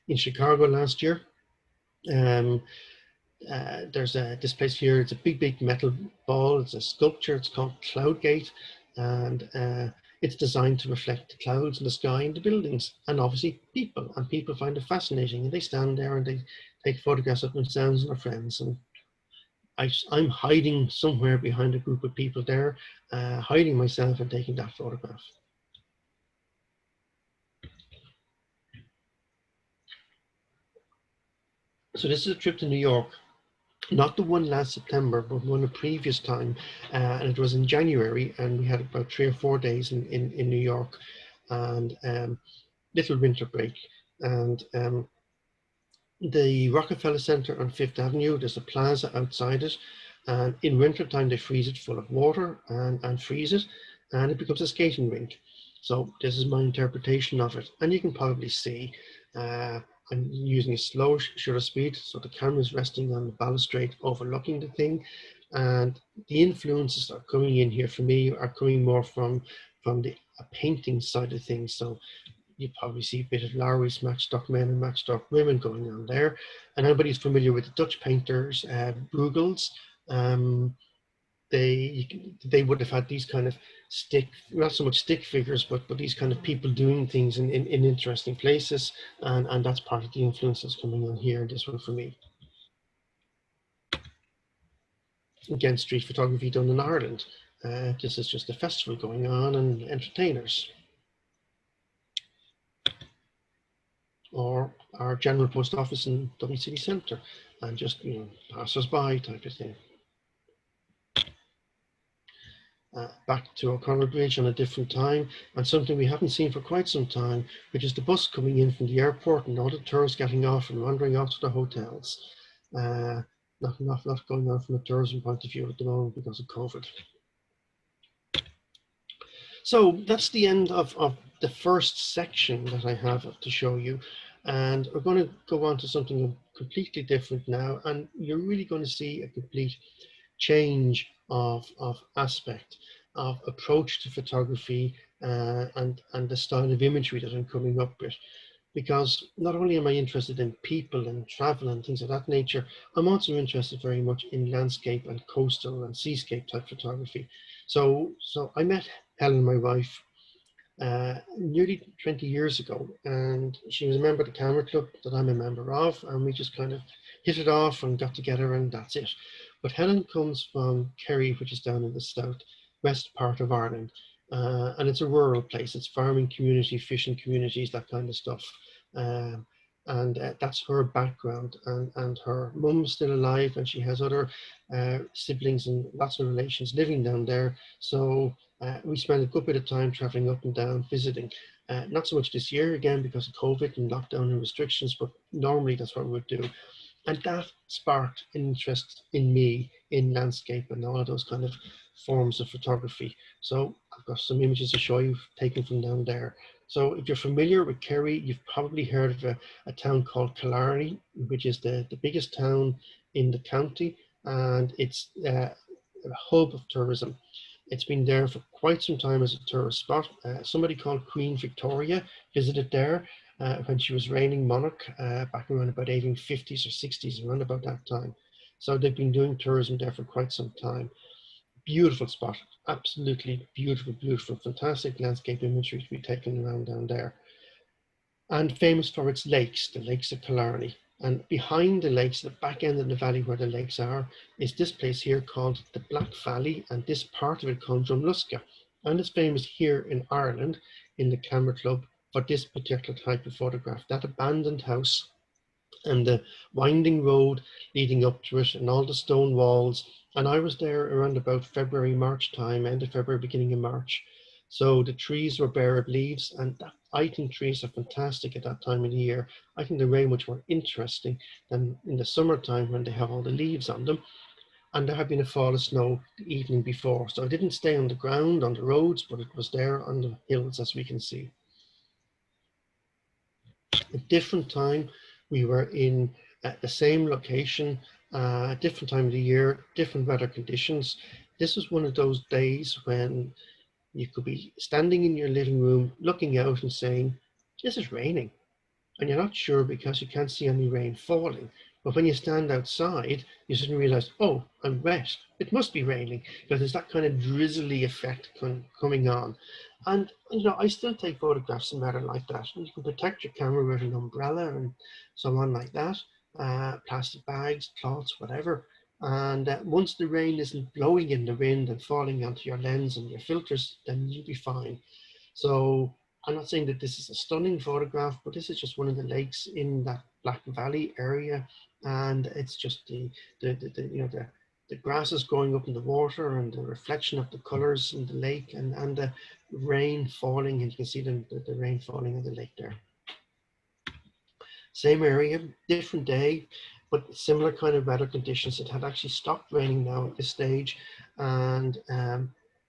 In Chicago last year, there's this place here. It's a big, big metal ball. It's a sculpture. It's called Cloudgate, and it's designed to reflect the clouds in the sky and the buildings, and obviously people. And people find it fascinating, and they stand there and they take photographs of themselves and their friends. And I'm hiding somewhere behind a group of people there, hiding myself and taking that photograph. So this is a trip to New York. Not the one last September, but one a previous time. And it was in January, and we had about 3 or 4 days in New York, and little winter break. And the Rockefeller Center on Fifth Avenue, there's a plaza outside it. And in winter time, they freeze it full of water and freeze it, and it becomes a skating rink. So this is my interpretation of it. And you can probably see I'm using a slow shutter speed, so the camera is resting on the balustrade overlooking the thing, and the influences that are coming in here for me are coming more from the painting side of things. So you probably see a bit of Lowry's Matchstock Men and Matchstock Women going on there, and anybody's familiar with the Dutch painters, Bruegels. They would have had these kind of stick, not so much stick figures, but these kind of people doing things in interesting places, and that's part of the influence that's coming on here in this one for me. Again, street photography done in Ireland. This is just a festival going on and entertainers. Or our general post office in Dublin City Centre, and just, you know, passers-by type of thing. Back to O'Connell Bridge on a different time, and something we haven't seen for quite some time, which is the bus coming in from the airport and all the tourists getting off and wandering off to the hotels. Not going on from a tourism point of view at the moment because of COVID. So that's the end of the first section that I have to show you. And we're going to go on to something completely different now. And you're really going to see a complete change of aspect, of approach to photography, and the style of imagery that I'm coming up with. Because not only am I interested in people and travel and things of that nature, I'm also interested very much in landscape and coastal and seascape type photography. So I met Helen, my wife, nearly 20 years ago, and she was a member of the camera club that I'm a member of, and we just kind of hit it off and got together, and that's it. But Helen comes from Kerry, which is down in the south west part of Ireland, and it's a rural place. It's farming community, fishing communities, that kind of stuff. And that's her background, and her mum's still alive, and she has other siblings and lots of relations living down there. So we spent a good bit of time traveling up and down, visiting. Not so much this year, again, because of COVID and lockdown and restrictions, but normally that's what we would do. And that sparked interest in me in landscape and all of those kind of forms of photography. So I've got some images to show you taken from down there. So if you're familiar with Kerry, you've probably heard of a town called Killarney, which is the biggest town in the county, and it's a hub of tourism. It's been there for quite some time as a tourist spot. Somebody called Queen Victoria visited there when she was reigning monarch back around about 1850s or 60s, around about that time. So they've been doing tourism there for quite some time. Beautiful spot, absolutely beautiful, beautiful, fantastic landscape imagery to be taken around down there. And famous for its lakes, the lakes of Killarney. And behind the lakes, the back end of the valley where the lakes are, is this place here called the Black Valley, and this part of it called Drumluska. And it's famous here in Ireland, in the Camera Club, for this particular type of photograph. That abandoned house and the winding road leading up to it and all the stone walls. And I was there around about February, March time, end of February, beginning of March. So the trees were bare of leaves, and that, I think trees are fantastic at that time of the year. I think they're way much more interesting than in the summertime when they have all the leaves on them. And there had been a fall of snow the evening before. So it didn't stay on the ground, on the roads, but it was there on the hills, as we can see. A different time, we were in the same location, different time of the year, different weather conditions. This was one of those days when you could be standing in your living room looking out and saying, this is raining. And you're not sure because you can't see any rain falling. But when you stand outside, you suddenly realize, oh, I'm wet. It must be raining, because there's that kind of drizzly effect coming on. And I still take photographs in weather like that. And you can protect your camera with an umbrella and so on like that, plastic bags, cloths, whatever. And once the rain isn't blowing in the wind and falling onto your lens and your filters, then you'll be fine. So I'm not saying that this is a stunning photograph, but this is just one of the lakes in that Black Valley area, and it's just the grasses growing up in the water and the reflection of the colors in the lake, and the rain falling, and you can see the rain falling in the lake there. Same area, different day, but similar kind of weather conditions. It had actually stopped raining now at this stage, and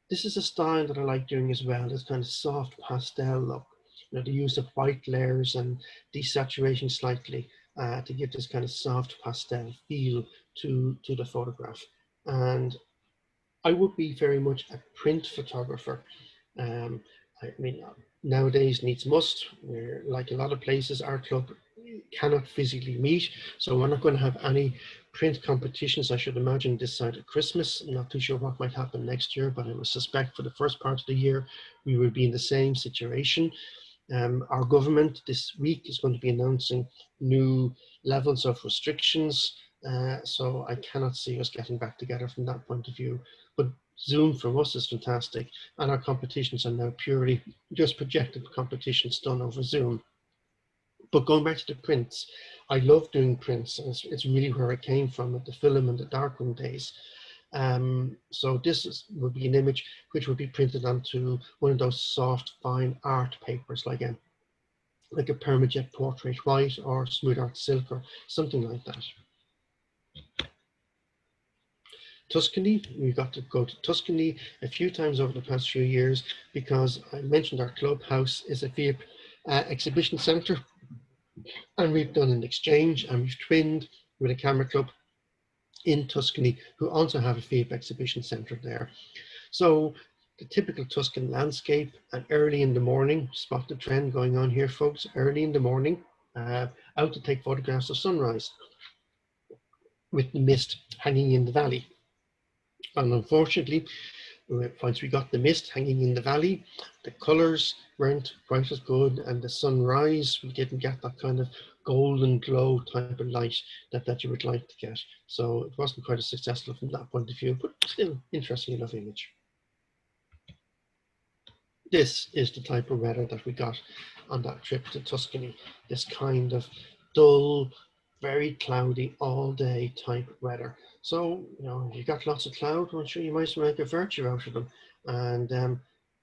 this is a style that I like doing as well. This kind of soft pastel look, the use of white layers and desaturation slightly to give this kind of soft pastel feel to the photograph. And I would be very much a print photographer. Um, I mean, nowadays needs must. We're like a lot of places, our club cannot physically meet, so we're not going to have any print competitions, I should imagine, this side of Christmas. I'm not too sure what might happen next year, but I would suspect for the first part of the year we will be in the same situation. Our government this week is going to be announcing new levels of restrictions, so I cannot see us getting back together from that point of view. But Zoom for us is fantastic, and our competitions are now purely just projected competitions done over Zoom. But going back to the prints, I love doing prints. It's really where it came from at the film and the darkroom days. So would be an image which would be printed onto one of those soft, fine art papers, like a permajet portrait white or smooth art silk or something like that. Tuscany, we got to go to Tuscany a few times over the past few years because I mentioned our clubhouse is a FIAP exhibition centre, and we've done an exchange and we've twinned with a camera club in Tuscany who also have a FIAP exhibition centre there. So the typical Tuscan landscape, and early in the morning, spot the trend going on here, folks, early in the morning, out to take photographs of sunrise with the mist hanging in the valley. And unfortunately, once we got the mist hanging in the valley, the colours weren't quite as good, and the sunrise, we didn't get that kind of golden glow type of light that you would like to get. So it wasn't quite as successful from that point of view, but still interesting enough image. This is the type of weather that we got on that trip to Tuscany. This kind of dull, very cloudy all day type weather. So, you got lots of cloud, I'm sure you might as well make a virtue out of them. And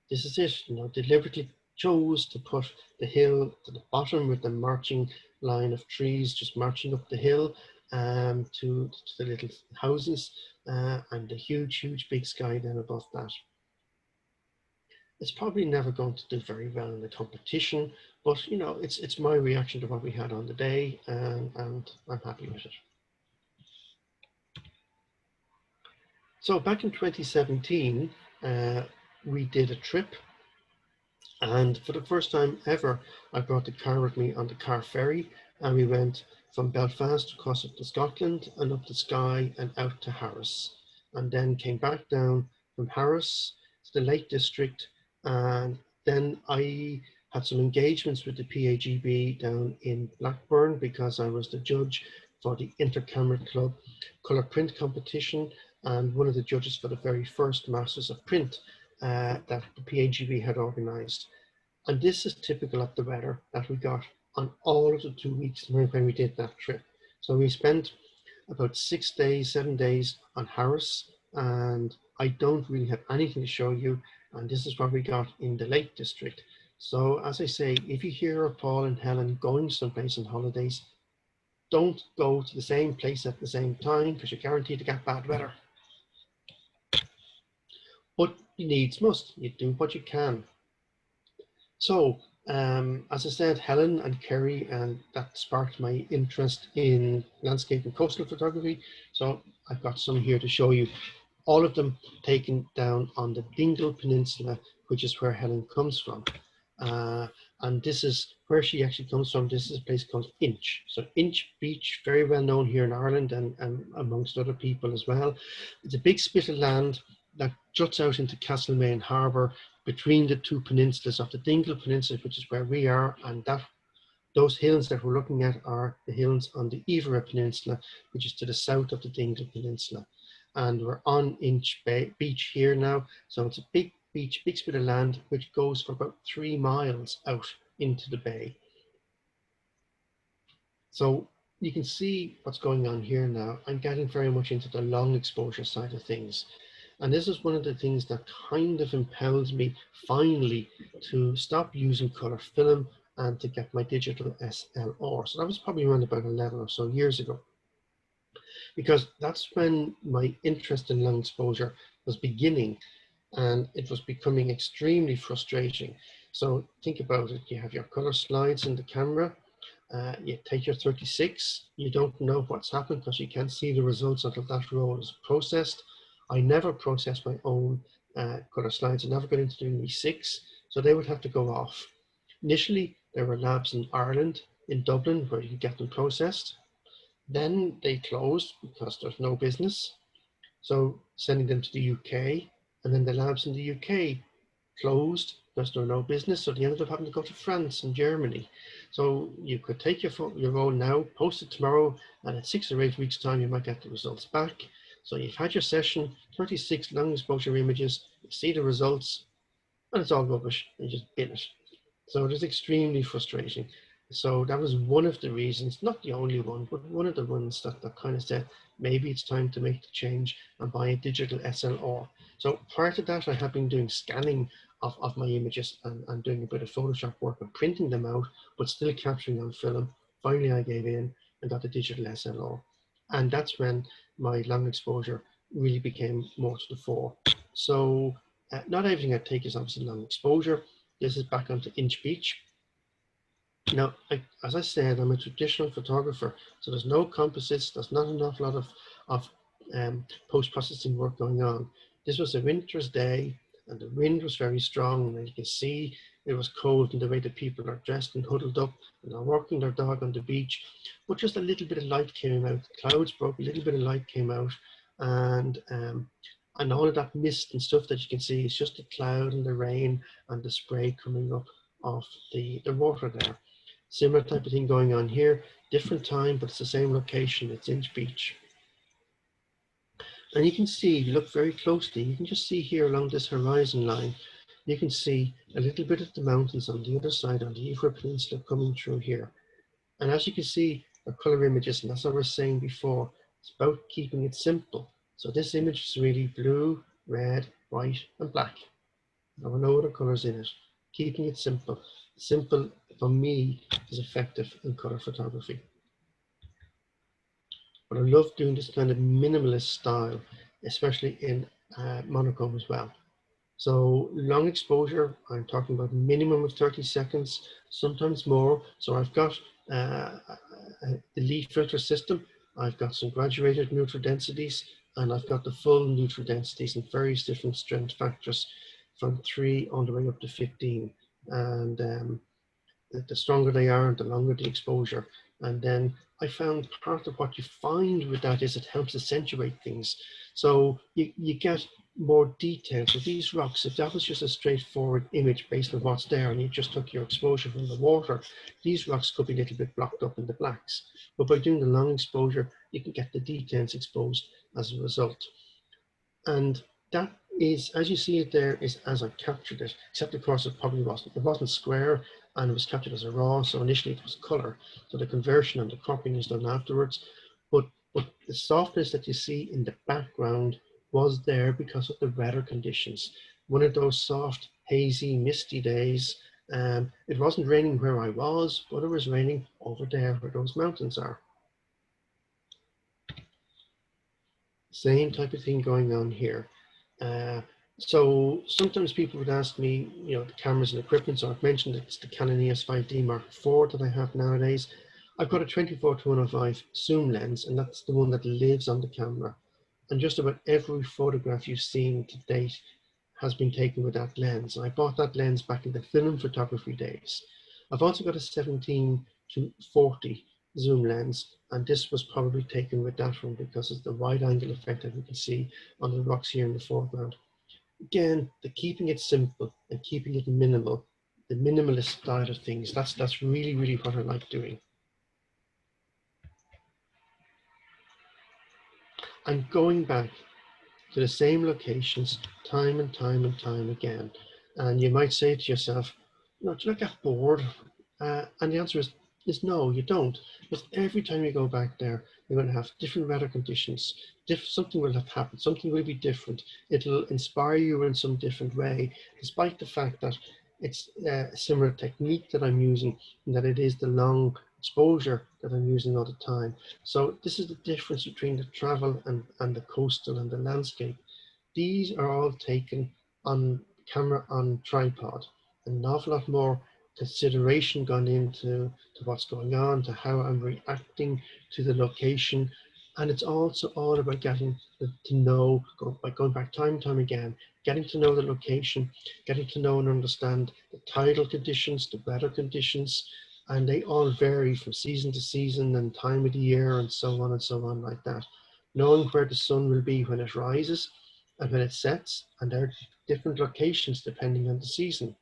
this is it, deliberately chose to put the hill to the bottom with the marching line of trees just marching up the hill to the little houses and the huge, huge big sky then above that. It's probably never going to do very well in the competition, but it's my reaction to what we had on the day, and I'm happy with it. So back in 2017, we did a trip, and for the first time ever, I brought the car with me on the car ferry, and we went from Belfast across up to Scotland and up to Skye and out to Harris, and then came back down from Harris to the Lake District, and then I had some engagements with the PAGB down in Blackburn because I was the judge for the Intercamera Club colour print competition and one of the judges for the very first Masters of Print that the PAGB had organised. And this is typical of the weather that we got on all of the 2 weeks when we did that trip. So we spent about 6 days, 7 days on Harris, and I don't really have anything to show you. And this is what we got in the Lake District. So as I say, if you hear Paul and Helen going someplace on holidays, don't go to the same place at the same time because you're guaranteed to get bad weather. But you needs must, you do what you can. So, as I said, Helen and Kerry, and that sparked my interest in landscape and coastal photography. So I've got some here to show you, all of them taken down on the Dingle Peninsula, which is where Helen comes from. And this is where she actually comes from. This is a place called Inch. So Inch Beach, very well known here in Ireland and amongst other people as well. It's a big spit of land that juts out into Castlemaine Harbour between the two peninsulas of the Dingle Peninsula, which is where we are, and those hills that we're looking at are the hills on the Evora Peninsula, which is to the south of the Dingle Peninsula. And we're on Inch Beach here now, so it's a big beach, big spit of land, which goes for about 3 miles out into the bay. So you can see what's going on here now. I'm getting very much into the long exposure side of things. And this is one of the things that kind of impels me finally to stop using color film and to get my digital SLR. So that was probably around about 11 or so years ago, because that's when my interest in long exposure was beginning and it was becoming extremely frustrating. So think about it, you have your color slides in the camera, you take your 36, you don't know what's happened because you can't see the results until that roll is processed. I never processed my own color slides. I never got into doing E6, so they would have to go off. Initially, there were labs in Ireland, in Dublin, where you could get them processed. Then they closed because there's no business. So sending them to the UK, and then the labs in the UK closed because there were no business. So they ended up having to go to France and Germany. So you could take your roll now, post it tomorrow, and in 6 or 8 weeks' time, you might get the results back. So you've had your session, 36 long exposure images, you see the results, and it's all rubbish, and you just bin it. So it is extremely frustrating. So that was one of the reasons, not the only one, but one of the ones that kind of said, maybe it's time to make the change and buy a digital SLR. So prior to that, I have been doing scanning of my images and doing a bit of Photoshop work and printing them out, but still capturing on film. Finally, I gave in and got the digital SLR. And that's when my long exposure really became more to the fore. So not everything I take is obviously long exposure. This is back onto Inch Beach. Now, as I said, I'm a traditional photographer, so there's no composites, there's not an awful lot of post-processing work going on. This was a winter's day, and the wind was very strong, and you can see it was cold in the way that people are dressed and huddled up, and are walking their dog on the beach, but just a little bit of light came out. The clouds broke, a little bit of light came out, and all of that mist and stuff that you can see is just the cloud and the rain and the spray coming up off the water there. Similar type of thing going on here, different time, but it's the same location, it's Inch Beach. And you can see, if you look very closely, you can just see here along this horizon line, you can see a little bit of the mountains on the other side, on the Evora Peninsula coming through here. And as you can see, our color images, and that's what I was saying before, it's about keeping it simple. So this image is really blue, red, white, and black. There were no other colors in it. Keeping it simple. Simple, for me, is effective in color photography. But I love doing this kind of minimalist style, especially in monochrome as well. So long exposure, I'm talking about minimum of 30 seconds, sometimes more. So I've got the leaf filter system. I've got some graduated neutral densities, and I've got the full neutral densities in various different strength factors from 3 all the way up to 15. And the stronger they are, the longer the exposure. And then I found part of what you find with that is it helps accentuate things. So you get more detail. So these rocks, if that was just a straightforward image based on what's there and you just took your exposure from the water, these rocks could be a little bit blocked up in the blacks. But by doing the long exposure, you can get the details exposed as a result. And that is, as you see it there, is as I captured it, except of course it probably wasn't. It wasn't square and it was captured as a raw, so initially it was color. So the conversion and the cropping is done afterwards. But the softness that you see in the background was there because of the weather conditions. One of those soft, hazy, misty days. It wasn't raining where I was, but it was raining over there where those mountains are. Same type of thing going on here. So sometimes people would ask me, the cameras and equipment. So I've mentioned it's the Canon EOS 5D Mark IV that I have nowadays. I've got a 24-105 zoom lens, and that's the one that lives on the camera. And just about every photograph you've seen to date has been taken with that lens. And I bought that lens back in the film photography days. I've also got a 17-40 zoom lens, and this was probably taken with that one because of the wide angle effect that we can see on the rocks here in the foreground. Again, the keeping it simple and keeping it minimal, the minimalist style of things, that's really, really what I like doing. And going back to the same locations time and time and time again. And you might say to yourself, do you not get bored? And the answer is no, you don't. Because every time you go back there, you're going to have different weather conditions. Something will have happened. Something will be different. It'll inspire you in some different way, despite the fact that it's a similar technique that I'm using, and that it is the long exposure that I'm using all the time. So this is the difference between the travel and the coastal and the landscape. These are all taken on camera on tripod. An awful lot more consideration gone into what's going on, to how I'm reacting to the location. And it's also all about getting to know, by going back time and time again, getting to know the location, getting to know and understand the tidal conditions, the weather conditions, and they all vary from season to season and time of the year and so on like that. Knowing where the sun will be when it rises and when it sets, and there are different locations depending on the season.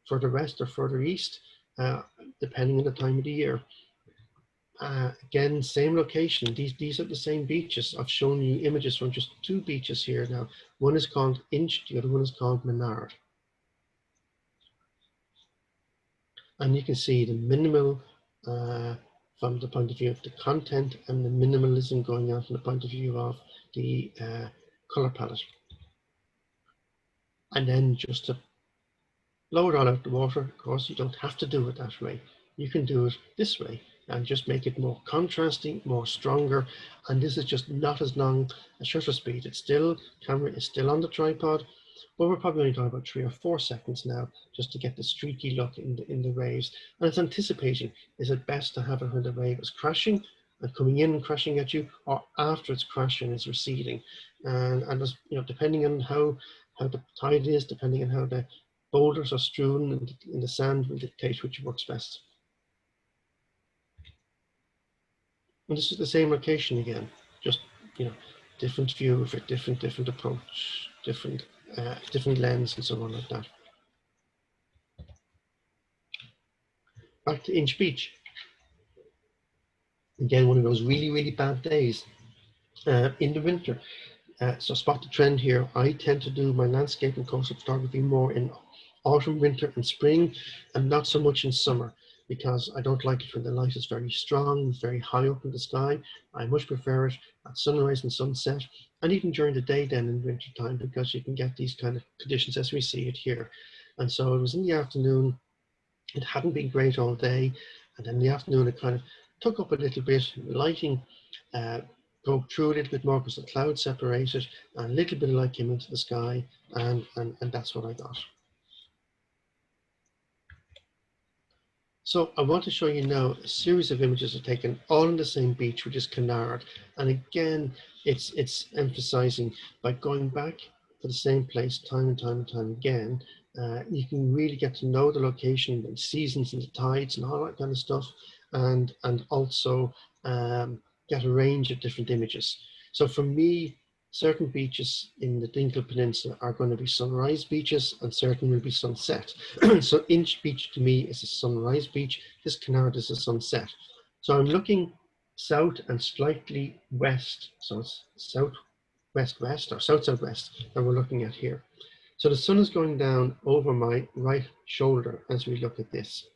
Further west or further east, depending on the time of the year. Again, same location. These are the same beaches. I've shown you images from just two beaches here now. One is called Inch, the other one is called Menard. And you can see the minimal from the point of view of the content, and the minimalism going on from the point of view of the color palette. And then just to blow it all out the water, of course, you don't have to do it that way. You can do it this way and just make it more contrasting, more stronger. And this is just not as long a shutter speed. It's still, camera is still on the tripod, but we're probably only talking about 3 or 4 seconds now, just to get the streaky look in the waves. And it's anticipating, is it best to have it when the wave is crashing and coming in and crashing at you, or after it's crashing and it's receding? And as, depending on how the tide is, depending on how the boulders are strewn in the sand, will dictate which works best. And this is the same location again, just different view of it, different approach, different lens, and so on like that. Back to Inch Beach. Again, one of those really, really bad days in the winter. So spot the trend here. I tend to do my landscape and coastal photography more in autumn, winter, and spring, and not so much in summer, because I don't like it when the light is very strong, very high up in the sky. I much prefer it at sunrise and sunset, and even during the day then in winter time, because you can get these kind of conditions as we see it here. And so it was in the afternoon. It hadn't been great all day, and then in the afternoon it kind of took up a little bit. Lighting broke through a little bit more because the clouds separated, and a little bit of light came into the sky, and that's what I got. So I want to show you now a series of images are taken all on the same beach, which is Canard. And again, it's emphasizing by going back to the same place time and time and time again, You can really get to know the location and seasons and the tides and all that kind of stuff, and also get a range of different images. So for me, certain beaches in the Dingle Peninsula are going to be sunrise beaches, and certain will be sunset. So Inch Beach to me is a sunrise beach. This Canard is a sunset. So I'm looking south and slightly west. So it's south west west or south southwest that we're looking at here. So the sun is going down over my right shoulder as we look at this.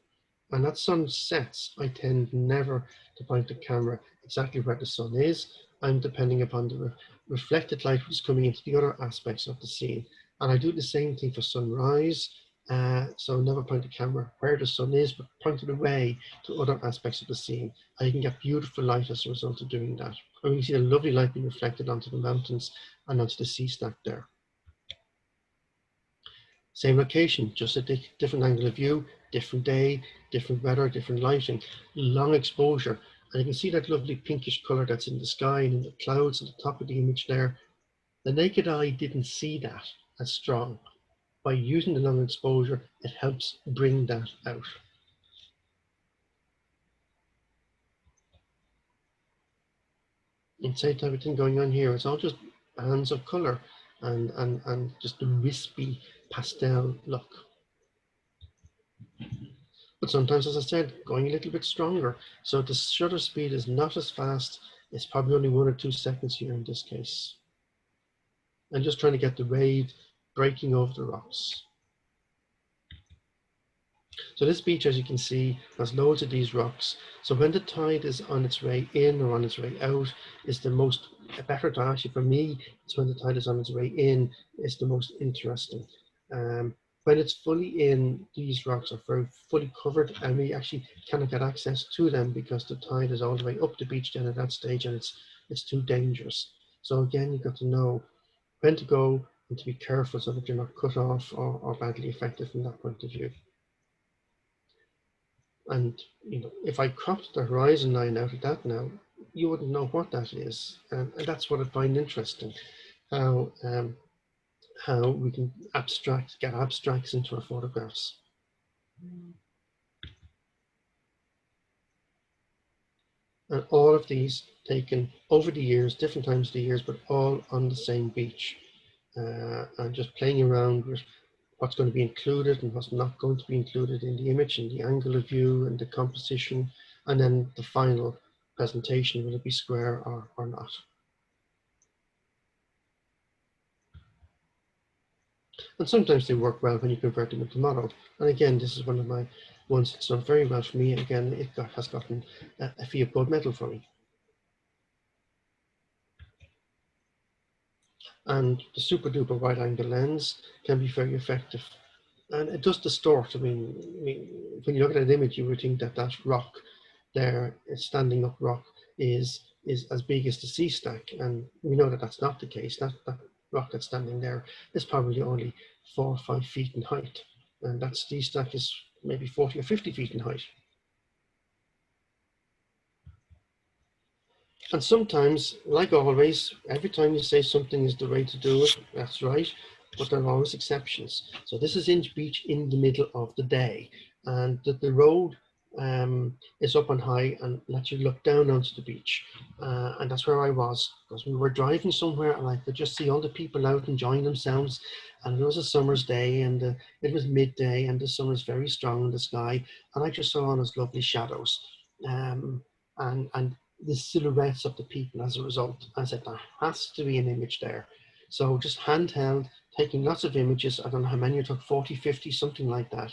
And that sun sets, I tend never to point the camera exactly where the sun is. I'm depending upon the reflected light which is coming into the other aspects of the scene. And I do the same thing for sunrise. So never point the camera where the sun is, but point it away to other aspects of the scene. And you can get beautiful light as a result of doing that. And you can see the lovely light being reflected onto the mountains and onto the sea stack there. Same location, just a different angle of view, different day, different weather, different lighting, long exposure. And you can see that lovely pinkish color that's in the sky and in the clouds at the top of the image there. The naked eye didn't see that as strong. By using the long exposure, it helps bring that out. And same type of thing going on here. It's all just bands of color and just a wispy pastel look. But sometimes, as I said, going a little bit stronger. So the shutter speed is not as fast. It's probably only 1 or 2 seconds here in this case. I'm just trying to get the wave breaking over the rocks. So this beach, as you can see, has loads of these rocks. So when the tide is on its way in or on its way out is the most, better to actually for me, it's when the tide is on its way in is the most interesting. When it's fully in, these rocks are very fully covered and we actually cannot get access to them because the tide is all the way up the beach then at that stage and it's too dangerous. So again, you've got to know when to go and to be careful so that you're not cut off or badly affected from that point of view. And you know, if I cropped the horizon line out of that now, you wouldn't know what that is. And that's what I find interesting, how we can get abstracts into our photographs. And all of these taken over the years, different times of the years, but all on the same beach. And just playing around with what's going to be included and what's not going to be included in the image and the angle of view and the composition, and then the final presentation, will it be square or not. And sometimes they work well when you convert them into model. And again, this is one of my ones that's done very well for me. Again, it has gotten a FIA gold medal for me. And the super duper wide angle lens can be very effective. And it does distort. I mean, when you look at an image, you would think that that rock there, standing up rock, is as big as the sea stack. And we know that that's not the case. That rock that's standing there is probably only 4 or 5 feet in height. And that sea stack is maybe 40 or 50 feet in height. And sometimes, like always, every time you say something is the way to do it, that's right, but there are always exceptions. So this is Inch Beach in the middle of the day, and the road is up on high and lets you look down onto the beach. And that's where I was, because we were driving somewhere and I could just see all the people out enjoying themselves. And it was a summer's day and it was midday and the sun was very strong in the sky. And I just saw all those lovely shadows. And the silhouettes of the people as a result. I said, there has to be an image there. So just handheld, taking lots of images. I don't know how many I took, 40, 50, something like that.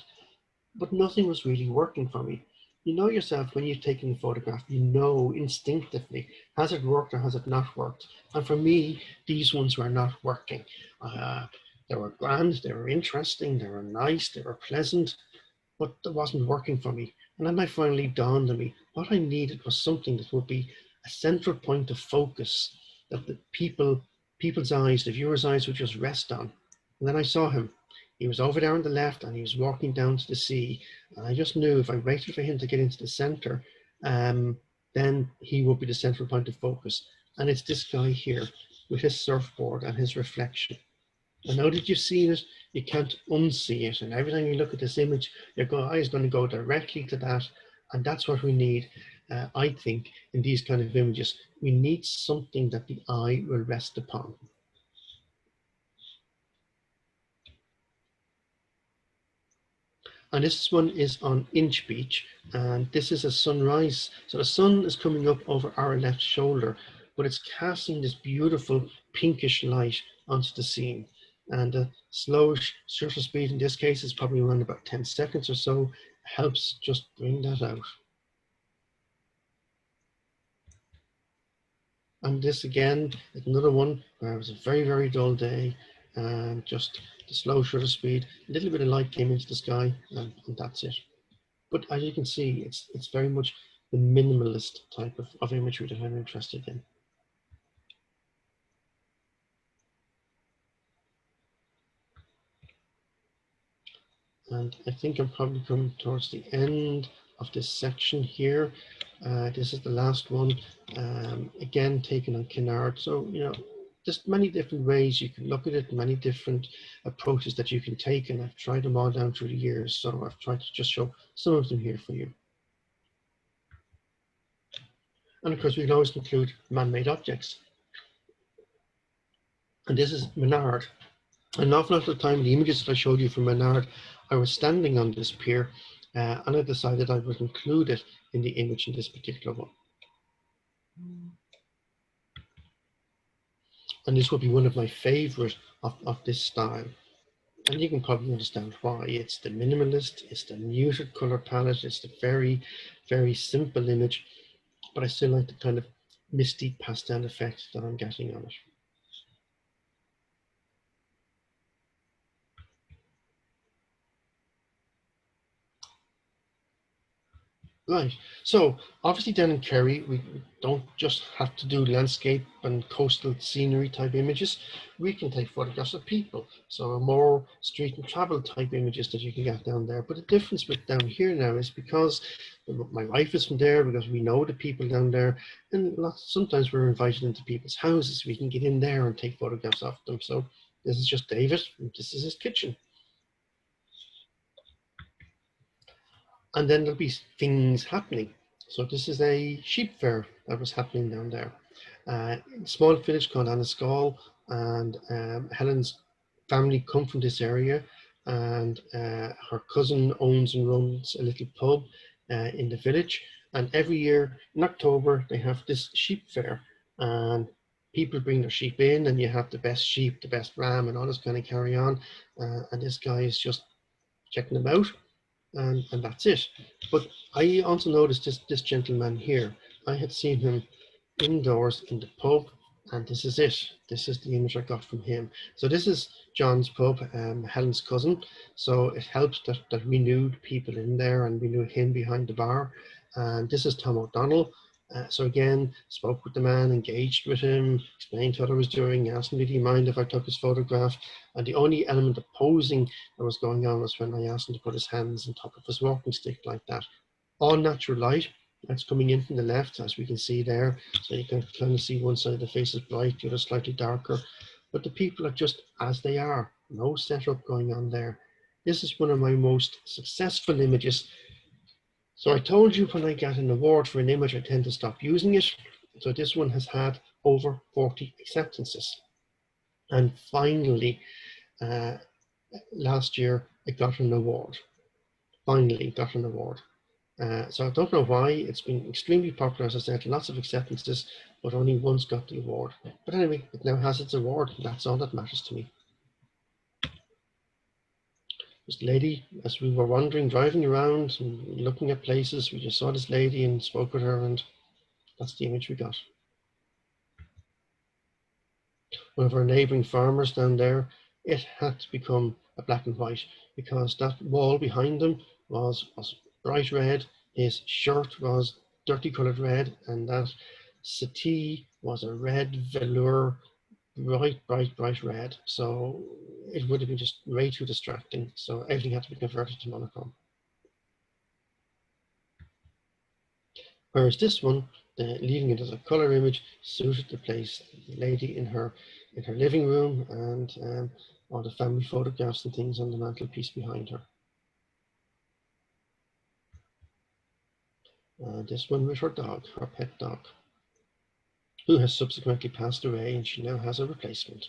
But nothing was really working for me. You know yourself when you're taking a photograph, you know instinctively, has it worked or has it not worked? And for me, these ones were not working. They were grand, they were interesting, they were nice, they were pleasant, but it wasn't working for me. And then I finally dawned on me, what I needed was something that would be a central point of focus that the people's eyes, the viewer's eyes would just rest on. And then I saw him. He was over there on the left and he was walking down to the sea. And I just knew if I waited for him to get into the center, then he would be the central point of focus. And it's this guy here with his surfboard and his reflection. And now that you've seen it, you can't unsee it. And every time you look at this image, your eye is going to go directly to that. And that's what we need, I think, in these kind of images. We need something that the eye will rest upon. And this one is on Inch Beach, and this is a sunrise. So the sun is coming up over our left shoulder, but it's casting this beautiful pinkish light onto the scene. And the slow shutter speed in this case is probably around about 10 seconds or so, helps just bring that out. And this again is another one where it was a very, very dull day, and just the slow shutter speed, a little bit of light came into the sky, and that's it. But as you can see, it's very much the minimalist type of imagery that I'm interested in. And I think I'm probably coming towards the end of this section here. This is the last one, again taken on Kennard. So, you know, there's many different ways you can look at it, many different approaches that you can take, and I've tried them all down through the years. So I've tried to just show some of them here for you. And of course, we can always include man-made objects. And this is Menard. An awful lot of the time, the images that I showed you from Menard, I was standing on this pier, and I decided I would include it in the image in this particular one. And this would be one of my favorite of this style. And you can probably understand why. It's the minimalist, it's the muted color palette, it's the very, very simple image, but I still like the kind of misty pastel effect that I'm getting on it. Right. So obviously down in Kerry, we don't just have to do landscape and coastal scenery type images. We can take photographs of people. So more street and travel type images that you can get down there. But the difference with down here now is because my wife is from there, because we know the people down there, and sometimes we're invited into people's houses. We can get in there and take photographs of them. So this is just David, and this is his kitchen. And then there'll be things happening. So this is a sheep fair that was happening down there. Small village called Annaskall, and Helen's family come from this area, and her cousin owns and runs a little pub in the village. And every year in October they have this sheep fair, and people bring their sheep in, and you have the best sheep, the best ram, and all this kind of carry on. And this guy is just checking them out, and that's it. But I also noticed this gentleman here. I had seen him indoors in the pub, and this is it. This is the image I got from him. So this is John's pub, Helen's cousin. So it helps that we knew the people in there, and we knew him behind the bar. And this is Tom O'Donnell. So again, spoke with the man, engaged with him, explained what I was doing, asked him did he mind if I took his photograph. And the only element of posing that was going on was when I asked him to put his hands on top of his walking stick like that. All natural light. That's coming in from the left, as we can see there. So you can kind of see one side of the face is bright, the other slightly darker. But the people are just as they are. No setup going on there. This is one of my most successful images. So I told you when I get an award for an image, I tend to stop using it. So this one has had over 40 acceptances. And finally, last year, I got an award. Finally got an award. So I don't know why. It's been extremely popular, as I said, lots of acceptances, but only once got the award. But anyway, it now has its award, and that's all that matters to me. This lady, as we were wandering, driving around and looking at places, we just saw this lady and spoke with her, and that's the image we got. One of our neighbouring farmers down there, it had to become a black and white because that wall behind them was bright red, his shirt was dirty coloured red, and that settee was a red velour, bright red. So it would have been just way too distracting. So everything had to be converted to monochrome. Whereas this one, leaving it as a colour image, suited the place. The lady in her in her living room, and all the family photographs and things on the mantelpiece behind her. This one with her dog, her pet dog, who has subsequently passed away, and she now has a replacement.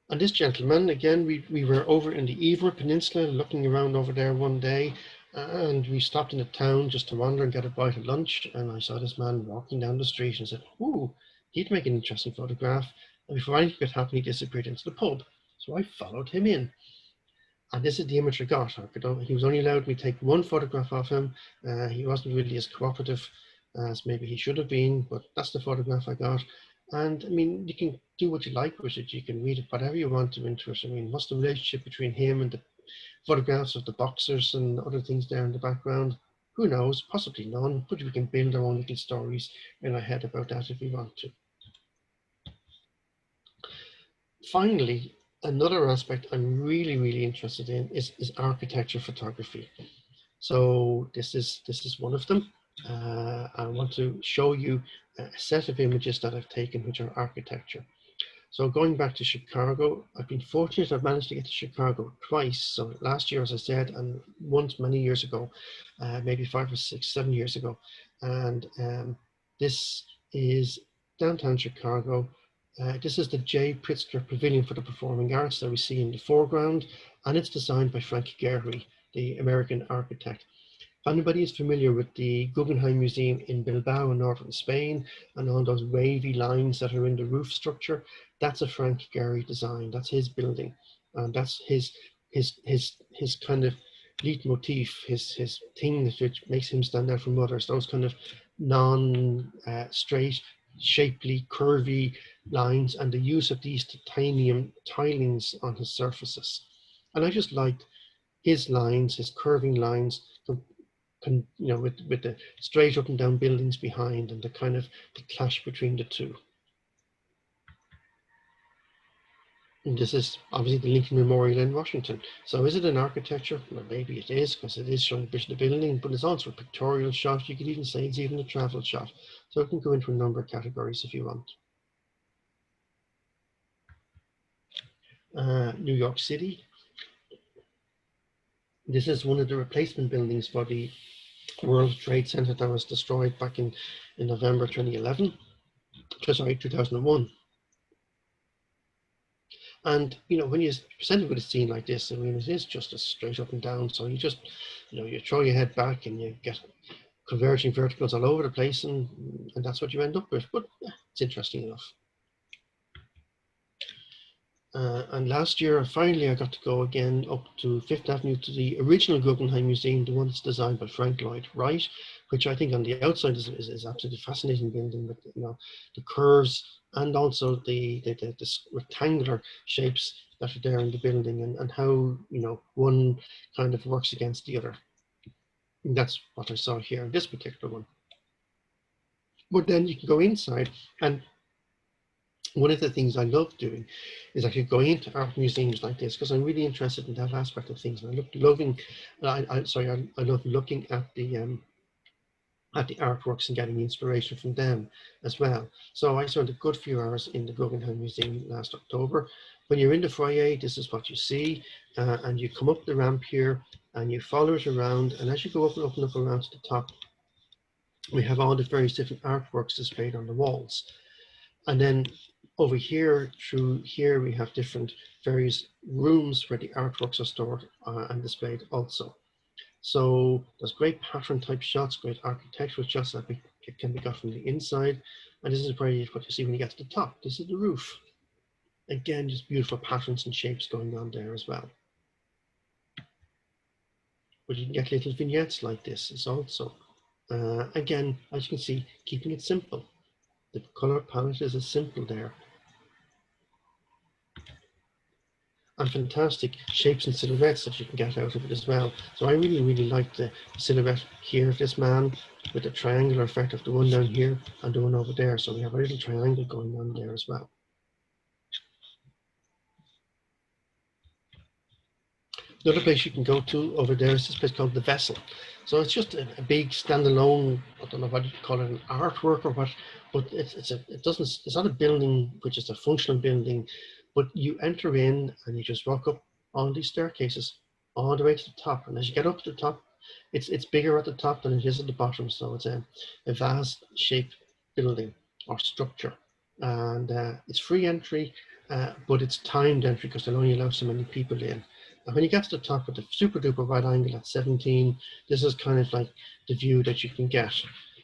And this gentleman, again, we were over in the Ivory Peninsula looking around over there one day, and we stopped in the town just to wander and get a bite of lunch, and I saw this man walking down the street and said, ooh, he'd make an interesting photograph. And before I could happen, he disappeared into the pub. So I followed him in. And this is the image I got. He was only allowed me to take one photograph of him. He wasn't really as cooperative as maybe he should have been, but that's the photograph I got. And I mean, you can do what you like with it. You can read it whatever you want to into it. I mean, what's the relationship between him and the photographs of the boxers and other things there in the background? Who knows? Possibly none, but we can build our own little stories in our head about that if we want to. Finally, another aspect I'm really interested in is architecture photography. So this is one of them. I want to show you a set of images that I've taken which are architecture. So going back to Chicago, I've been fortunate. I've managed to get to Chicago twice. So last year, as I said, and once many years ago, maybe 5 or 6, 7 years ago. And this is downtown Chicago. This is the J. Pritzker Pavilion for the Performing Arts that we see in the foreground, and it's designed by Frank Gehry, the American architect. If anybody is familiar with the Guggenheim Museum in Bilbao in northern Spain and all those wavy lines that are in the roof structure, that's a Frank Gehry design. That's his building, and that's his kind of leitmotif, his thing which makes him stand out from others. Those kind of non-straight, shapely, curvy lines, and the use of these titanium tilings on his surfaces. And I just liked his lines, his curving lines, with the straight up and down buildings behind, and the kind of the clash between the two. And this is obviously the Lincoln Memorial in Washington. So is it an architecture? Well, maybe it is, because it is showing a bit of the building, but it's also a pictorial shot. You could even say it's even a travel shot. So it can go into a number of categories if you want. New York City. This is one of the replacement buildings for the World Trade Center that was destroyed back in November 2011. Sorry, 2001. And when you're presented with a scene like this, I mean, it is just a straight up and down. So you just, you throw your head back and you get converging verticals all over the place, and that's what you end up with. But it's interesting enough. And last year, finally, I got to go again up to Fifth Avenue to the original Guggenheim Museum, the one that's designed by Frank Lloyd Wright, which I think on the outside is absolutely fascinating building with the curves and also the rectangular shapes that are there in the building, and how one kind of works against the other. And that's what I saw here in this particular one. But then you can go inside, and one of the things I love doing is actually going into art museums like this, because I'm really interested in that aspect of things. And I love looking at the artworks and getting inspiration from them as well. So I spent a good few hours in the Guggenheim Museum last October. When you're in the foyer, this is what you see, and you come up the ramp here and you follow it around. And as you go up and up and up around to the top, we have all the various different artworks displayed on the walls. And then over here, through here, we have different various rooms where the artworks are stored and displayed also. So there's great pattern type shots, great architectural shots that can be got from the inside. And this is probably what you see when you get to the top. This is the roof. Again, just beautiful patterns and shapes going on there as well. But you can get little vignettes like this as also. Again, as you can see, keeping it simple. The color palette is as simple there. And fantastic shapes and silhouettes that you can get out of it as well. So I really like the silhouette here of this man with the triangular effect of the one down here and the one over there. So we have a little triangle going on there as well. Another place you can go to over there is this place called The Vessel. So it's just a big standalone, I don't know what you call it, an artwork or but it's not a building which is a functional building, but you enter in and you just walk up all these staircases all the way to the top. And as you get up to the top, it's bigger at the top than it is at the bottom. So it's a vast shaped building or structure. And it's free entry, but it's timed entry because they'll only allow so many people in. And when you get to the top with the super duper wide angle at 17, this is kind of like the view that you can get.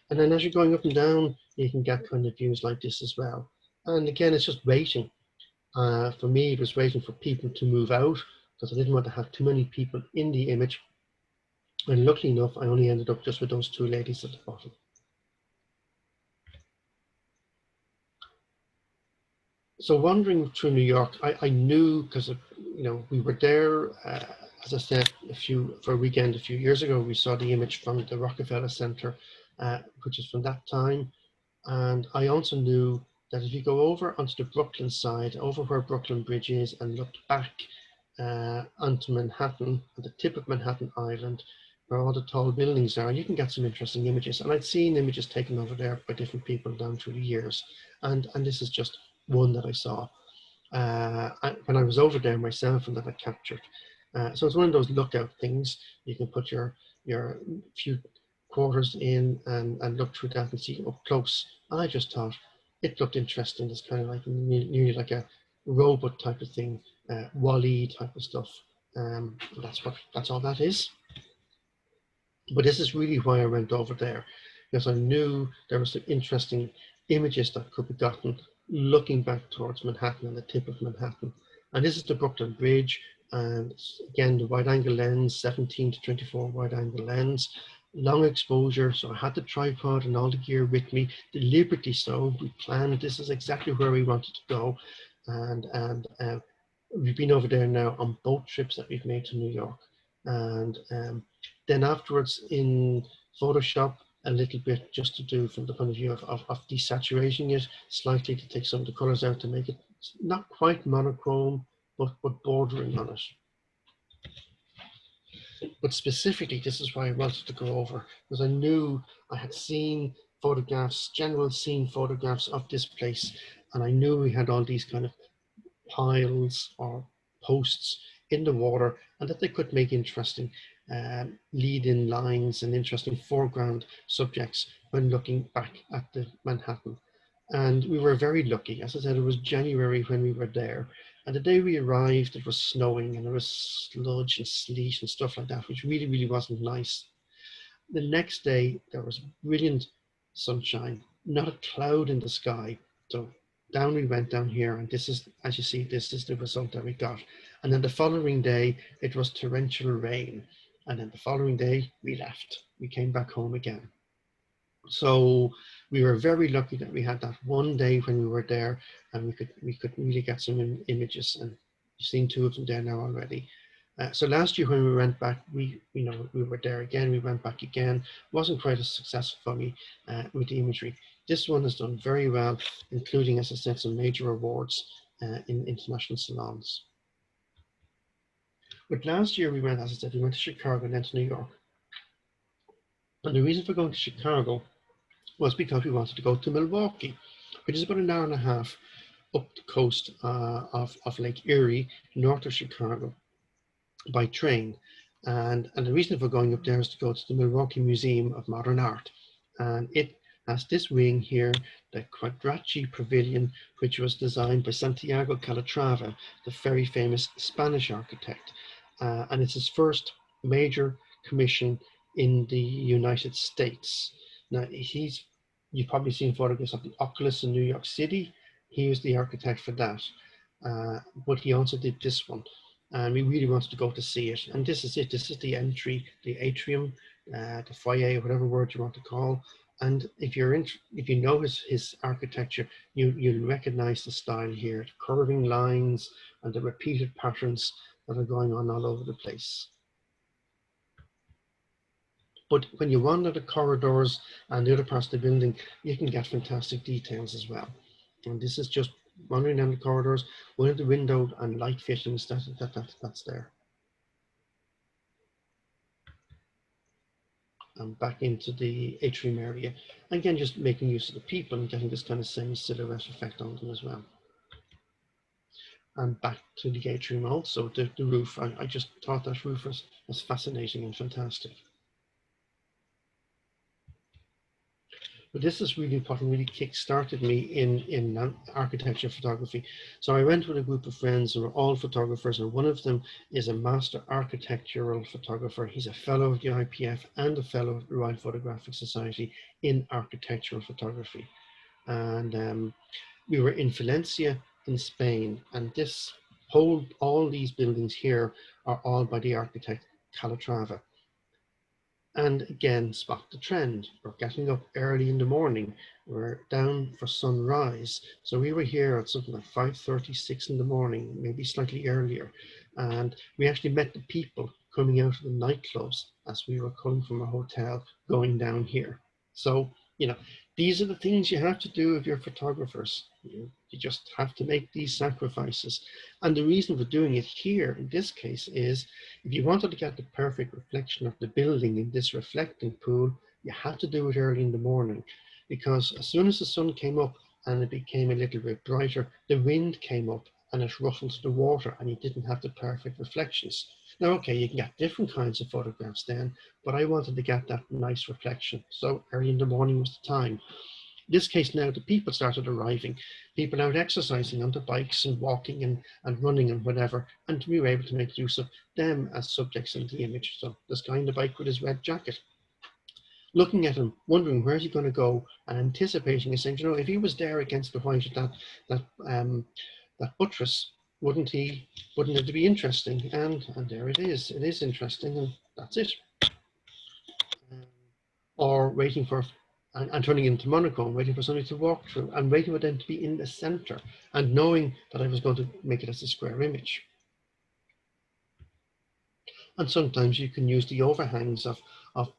And then as you're going up and down, you can get kind of views like this as well. And again, it's just waiting. For me, it was waiting for people to move out because I didn't want to have too many people in the image. And luckily enough, I only ended up just with those two ladies at the bottom. So wandering through New York, I knew because we were there, as I said, for a weekend a few years ago. We saw the image from the Rockefeller Center, which is from that time. And I also knew that if you go over onto the Brooklyn side, over where Brooklyn Bridge is, and looked back onto Manhattan, at the tip of Manhattan Island, where all the tall buildings are, you can get some interesting images. And I'd seen images taken over there by different people down through the years. And this is just one that I saw when I was over there myself and that I captured. So it's one of those lookout things. You can put your few quarters in and look through that and see up close. And I just thought it looked interesting. It's kind of like nearly like a robot type of thing, Wall-E type of stuff. That's all that is. But this is really why I went over there, because I knew there were some interesting images that could be gotten looking back towards Manhattan and the tip of Manhattan. And this is the Brooklyn Bridge. And again, the wide angle lens, 17 to 24 wide angle lens, long exposure. So I had the tripod and all the gear with me, deliberately so. We planned, this is exactly where we wanted to go. And we've been over there now on both trips that we've made to New York. And then afterwards in Photoshop, a little bit just to do from the point of view of desaturating it slightly to take some of the colors out to make it not quite monochrome, but bordering on it. But specifically, this is why I wanted to go over, because I knew I had seen photographs, general scene photographs of this place, and I knew we had all these kind of piles or posts in the water, and that they could make interesting lead-in lines and interesting foreground subjects when looking back at the Manhattan. And we were very lucky. As I said, it was January when we were there. And the day we arrived, it was snowing and there was sludge and sleet and stuff like that, which really, really wasn't nice. The next day, there was brilliant sunshine, not a cloud in the sky. So down we went down here, and this is, as you see, this is the result that we got. And then the following day, it was torrential rain. And then the following day, we left. We came back home again. So we were very lucky that we had that one day when we were there, and we could really get some images, and you've seen two of them there now already. So last year when we went back, we were there again. We went back again. Wasn't quite as successful for me with the imagery. This one has done very well, including, as I said, some major awards in international salons. But last year we went, as I said, we went to Chicago and then to New York. And the reason for going to Chicago was because we wanted to go to Milwaukee, which is about an hour and a half up the coast of Lake Erie, north of Chicago, by train. And the reason for going up there is to go to the Milwaukee Museum of Modern Art. And it has this wing here, the Quadracci Pavilion, which was designed by Santiago Calatrava, the very famous Spanish architect. And it's his first major commission in the United States. Now, you've probably seen photographs of the Oculus in New York City. He was the architect for that. But he also did this one. And we really wanted to go to see it. And this is it. This is the entry, the atrium, the foyer, whatever word you want to call. And if you know his architecture, you'll recognize the style here, the curving lines and the repeated patterns that are going on all over the place. But when you wander the corridors and the other parts of the building, you can get fantastic details as well. And this is just wandering down the corridors, one of the window and light fittings that's there. and back into the atrium area. Again, just making use of the people and getting this kind of same silhouette effect on them as well. And back to the atrium also, the roof. I just thought that roof was fascinating and fantastic. But this is really what really kick-started me in architecture photography. So I went with a group of friends who were all photographers, and one of them is a master architectural photographer. He's a fellow of the IPF and a fellow of the Royal Photographic Society in architectural photography. And we were in Valencia in Spain, and all these buildings here are all by the architect Calatrava. And again, spot the trend. We're getting up early in the morning. We're down for sunrise. So we were here at something like 5:36 in the morning, maybe slightly earlier. And we actually met the people coming out of the nightclubs as we were coming from a hotel going down here. So, these are the things you have to do if you're photographers. You just have to make these sacrifices. And the reason for doing it here in this case is if you wanted to get the perfect reflection of the building in this reflecting pool, you had to do it early in the morning, because as soon as the sun came up and it became a little bit brighter, the wind came up and it ruffled the water and you didn't have the perfect reflections. Now, okay, you can get different kinds of photographs then, but I wanted to get that nice reflection. So early in the morning was the time. In this case now, the people started arriving, people out exercising on the bikes and walking and running and whatever, and we were able to make use of them as subjects in the image. So this guy on the bike with his red jacket, looking at him, wondering where's he going to go, and anticipating and saying, if he was there against the white of that buttress, wouldn't it be interesting? And there it is interesting, and that's it. Or waiting for and turning into monochrome, waiting for somebody to walk through and waiting for them to be in the center and knowing that I was going to make it as a square image. And sometimes you can use the overhangs of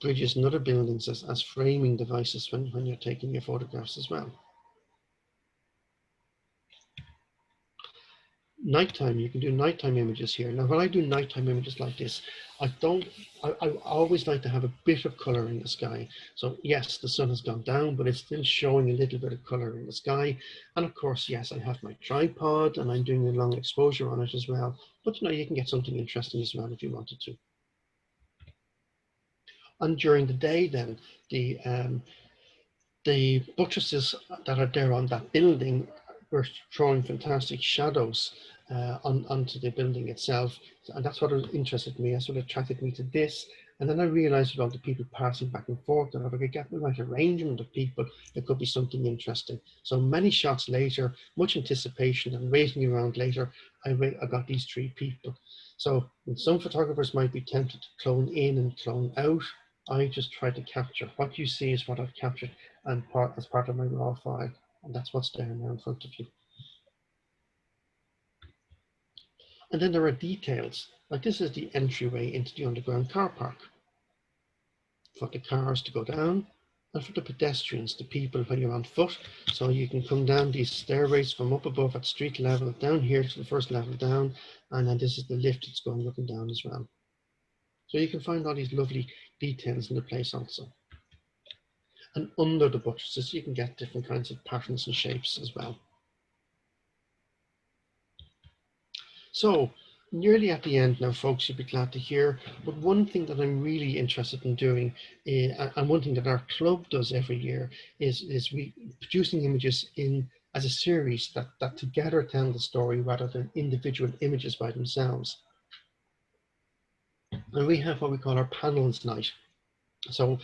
bridges and other buildings as framing devices when you're taking your photographs as well. Nighttime, you can do nighttime images here. Now, when I do nighttime images like this, I always like to have a bit of color in the sky. So yes, the sun has gone down, but it's still showing a little bit of color in the sky. And of course, yes, I have my tripod and I'm doing a long exposure on it as well. But you can get something interesting as well if you wanted to. And during the day then, the buttresses that are there on that building were throwing fantastic shadows onto the building itself. And that's what interested me. That's what attracted me to this. And then I realized with all the people passing back and forth that if I could get the right arrangement of people, it could be something interesting. So many shots later, much anticipation and waiting around later, I got these three people. So some photographers might be tempted to clone in and clone out. I just try to capture what you see is what I've captured and as part of my raw file, and that's what's there now in front of you. And then there are details, like this is the entryway into the underground car park. For the cars to go down, and for the pedestrians, the people when you're on foot, so you can come down these stairways from up above at street level, down here to the first level down, and then this is the lift that's going up and down as well. So you can find all these lovely details in the place also. And under the buttresses, you can get different kinds of patterns and shapes as well. So nearly at the end now, folks, you'll be glad to hear, but one thing that I'm really interested in doing, and one thing that our club does every year, is we producing images as a series that together tell the story rather than individual images by themselves. And we have what we call our panels night. So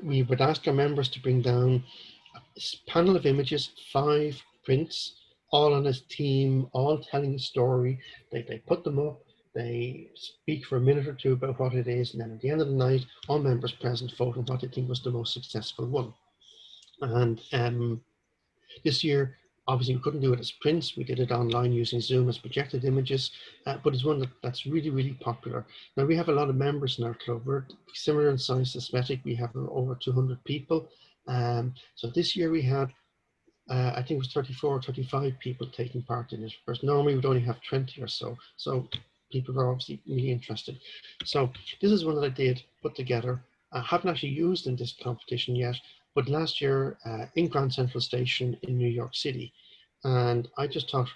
we would ask our members to bring down a panel of images, 5 prints, all on a theme, all telling a story. They put them up, they speak for a minute or two about what it is, and then at the end of the night, all members present vote on what they think was the most successful one. And this year, obviously, we couldn't do it as prints. We did it online using Zoom as projected images, but it's one that's really, really popular. Now, we have a lot of members in our club. We're similar in size to Smetic. We have over 200 people. So this year we had, I think it was 34 or 35 people taking part in it, whereas normally we'd only have 20 or so. So people are obviously really interested. So this is one that I did put together. I haven't actually used in this competition yet, but last year in Grand Central Station in New York City. And I just thought,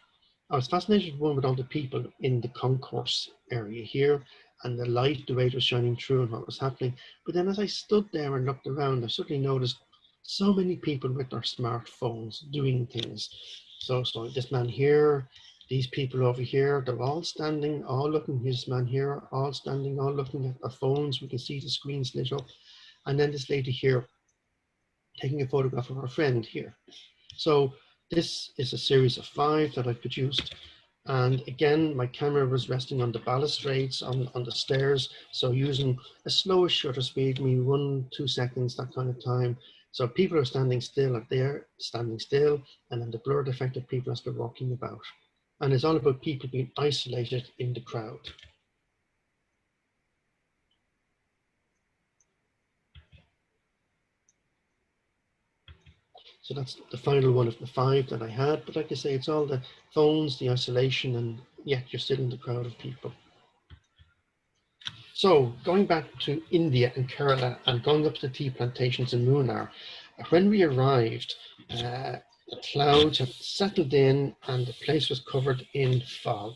I was fascinated one with all the people in the concourse area here and the light, the way it was shining through and what was happening. But then as I stood there and looked around, I suddenly noticed so many people with their smartphones doing things. So this man here, these people over here, they're all standing, all looking, this man here, all standing, all looking at their phones. We can see the screens lit up. And then this lady here taking a photograph of her friend here. So this is a series of 5 that I produced. And again, my camera was resting on the balustrades on the stairs. So using a slower shutter speed, maybe 1-2 seconds, that kind of time. So people are standing still, are there standing still, and then the blurred effect of people as they're walking about. And it's all about people being isolated in the crowd. So that's the final one of the 5 that I had. But like I say, it's all the phones, the isolation, and yet you're still in the crowd of people. So going back to India and Kerala and going up to the tea plantations in Munnar, when we arrived, the clouds had settled in and the place was covered in fog.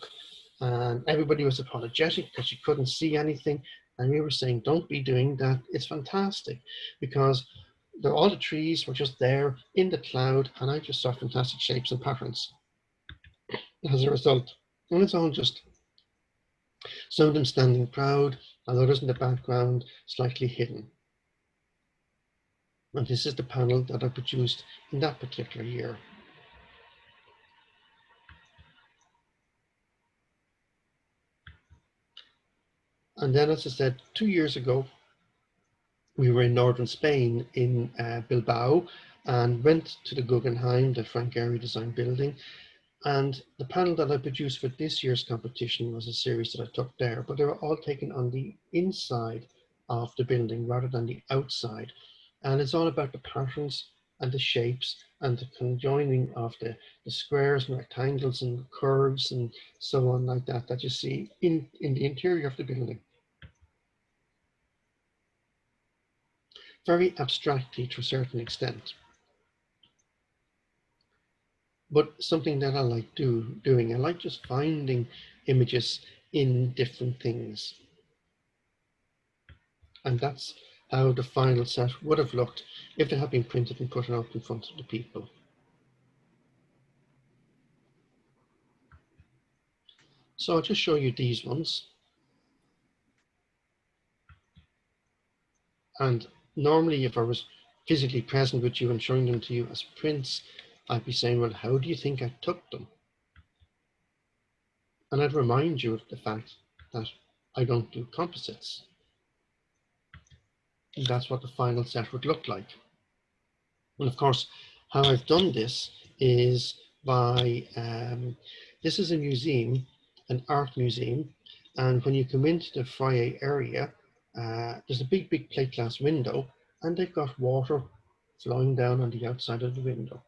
And everybody was apologetic because you couldn't see anything. And we were saying, don't be doing that. It's fantastic because all the trees were just there in the cloud, and I just saw fantastic shapes and patterns as a result. And it's all just some of them standing proud, and others in the background slightly hidden. And this is the panel that I produced in that particular year. And then, as I said, 2 years ago, we were in northern Spain in Bilbao and went to the Guggenheim, the Frank Gehry Design Building. And the panel that I produced for this year's competition was a series that I took there, but they were all taken on the inside of the building rather than the outside. And it's all about the patterns and the shapes and the conjoining of the squares and rectangles and curves and so on like that that you see in the interior of the building. Very abstractly to a certain extent, but something that I like doing. I like just finding images in different things. And that's how the final set would have looked if it had been printed and put out in front of the people. So I'll just show you these ones. And normally if I was physically present with you and showing them to you as prints, I'd be saying, well, how do you think I took them? And I'd remind you of the fact that I don't do composites. And that's what the final set would look like. And of course, how I've done this is by, this is a museum, an art museum. And when you come into the foyer area, there's a big plate glass window and they've got water flowing down on the outside of the window.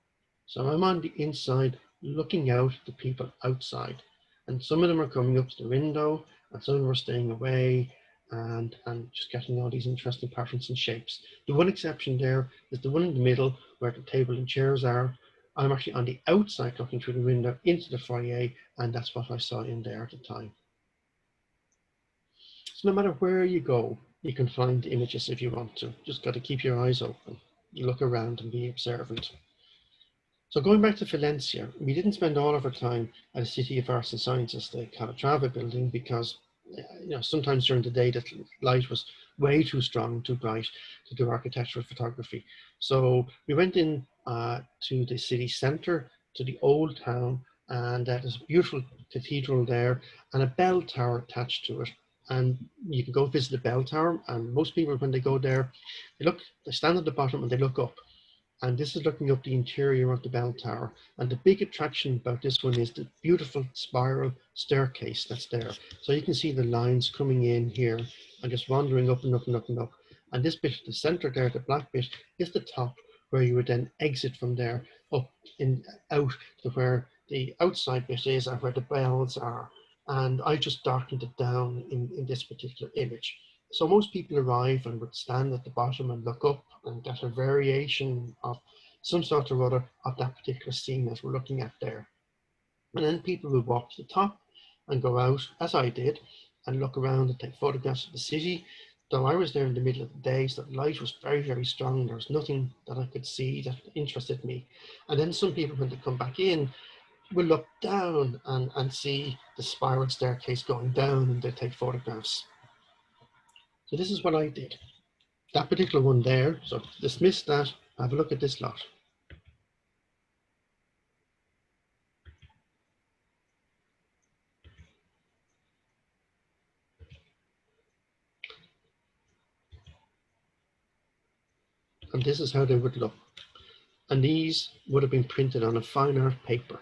So I'm on the inside looking out at the people outside. And some of them are coming up to the window and some of them are staying away and just getting all these interesting patterns and shapes. The one exception there is the one in the middle where the table and chairs are. I'm actually on the outside looking through the window into the foyer, and that's what I saw in there at the time. So no matter where you go, you can find images if you want to. Just got to keep your eyes open. You look around and be observant. So going back to Valencia, we didn't spend all of our time at the City of Arts and Sciences, the Calatrava building, because sometimes during the day the light was way too strong, too bright to do architectural photography. So we went in to the city centre, to the old town, and there's a beautiful cathedral there and a bell tower attached to it. And you can go visit the bell tower, and most people, when they go there, they stand at the bottom and they look up. And this is looking up the interior of the bell tower. And the big attraction about this one is the beautiful spiral staircase that's there. So you can see the lines coming in here and just wandering up and up and up and up. And this bit, the center there, the black bit, is the top where you would then exit from there up and out to where the outside bit is and where the bells are. And I just darkened it down in this particular image. So most people arrive and would stand at the bottom and look up and get a variation of some sort or other of that particular scene that we're looking at there. And then people will walk to the top and go out, as I did, and look around and take photographs of the city. Though I was there in the middle of the day, so the light was very, very strong. There was nothing that I could see that interested me. And then some people, when they come back in, will look down and see the spiral staircase going down, and they take photographs. So this is what I did. That particular one there, so dismiss that, have a look at this lot. And this is how they would look. And these would have been printed on a fine art paper.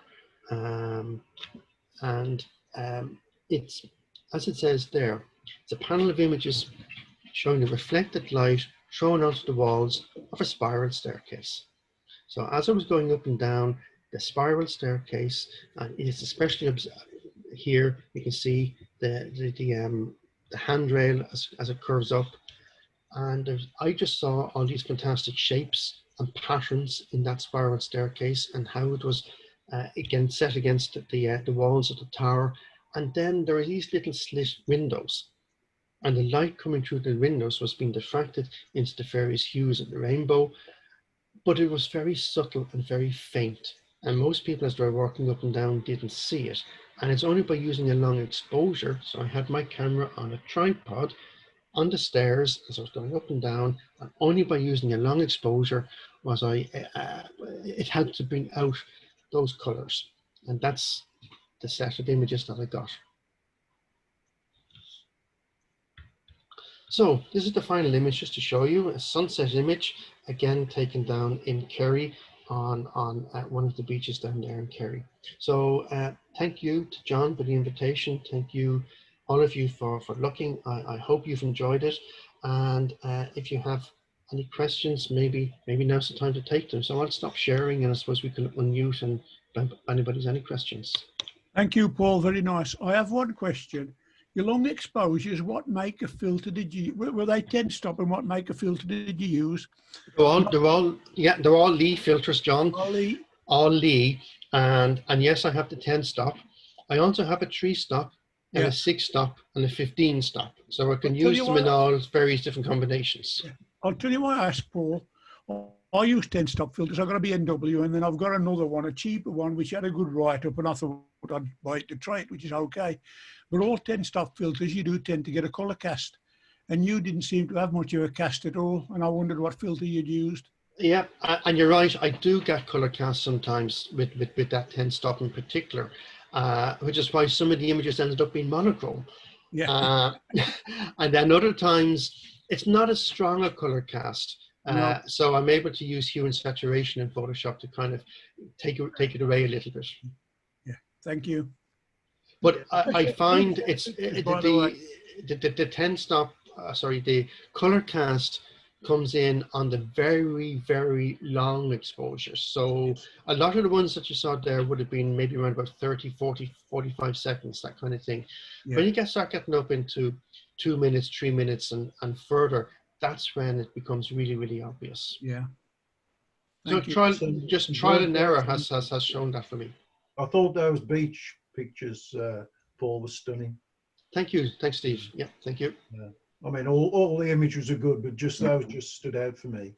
It's, as it says there, it's a panel of images showing the reflected light thrown onto the walls of a spiral staircase. So as I was going up and down the spiral staircase, and it is especially here, you can see the handrail as it curves up. And I just saw all these fantastic shapes and patterns in that spiral staircase, and how it was again set against the walls of the tower. And then there are these little slit windows, and the light coming through the windows was being diffracted into the various hues of the rainbow, but it was very subtle and very faint. And most people, as they were walking up and down, didn't see it. And it's only by using a long exposure. So I had my camera on a tripod on the stairs as I was going up and down, and only by using a long exposure was it helped to bring out those colors. And that's the set of images that I got. So this is the final image, just to show you a sunset image, again taken down in Kerry on one of the beaches down there in Kerry. So thank you to John for the invitation. Thank you, all of you, for looking. I hope you've enjoyed it. And if you have any questions, maybe now's the time to take them. So I'll stop sharing, and I suppose we can unmute and if anybody's any questions. Thank you, Paul. Very nice. I have one question. Your long exposures, what maker filter did you, were they 10 stop, and what maker filter did you use? They're all Lee filters, John. All Lee. And yes, I have the 10 stop. I also have a 3 stop and a 6 stop and a 15 stop. So I can use them in all various different combinations. Yeah. I'll tell you why I asked Paul. I use 10 stop filters. I've got a BMW, and then I've got another one, a cheaper one, which had a good write-up, and I thought I'd buy it to try it, which is okay. But all 10 stop filters, you do tend to get a colour cast, and you didn't seem to have much of a cast at all, and I wondered what filter you'd used. Yeah, and you're right, I do get colour cast sometimes with that 10 stop in particular, which is why some of the images ended up being monochrome. Yeah. And then other times, it's not as strong a colour cast. No. So I'm able to use hue and saturation in Photoshop to kind of take it away a little bit. Yeah, thank you. But I find the 10 stop, the color cast comes in on the very, very long exposures. So a lot of the ones that you saw there would have been maybe around about 30, 40, 45 seconds, that kind of thing. Yeah. When you start getting up into 2 minutes, 3 minutes and further, that's when it becomes really, really obvious. Yeah. So trial and error has shown that for me. I thought those beach pictures, Paul, was stunning. Thank you. Thanks, Steve. Yeah, thank you. Yeah. I mean, all the images are good, but just those just stood out for me.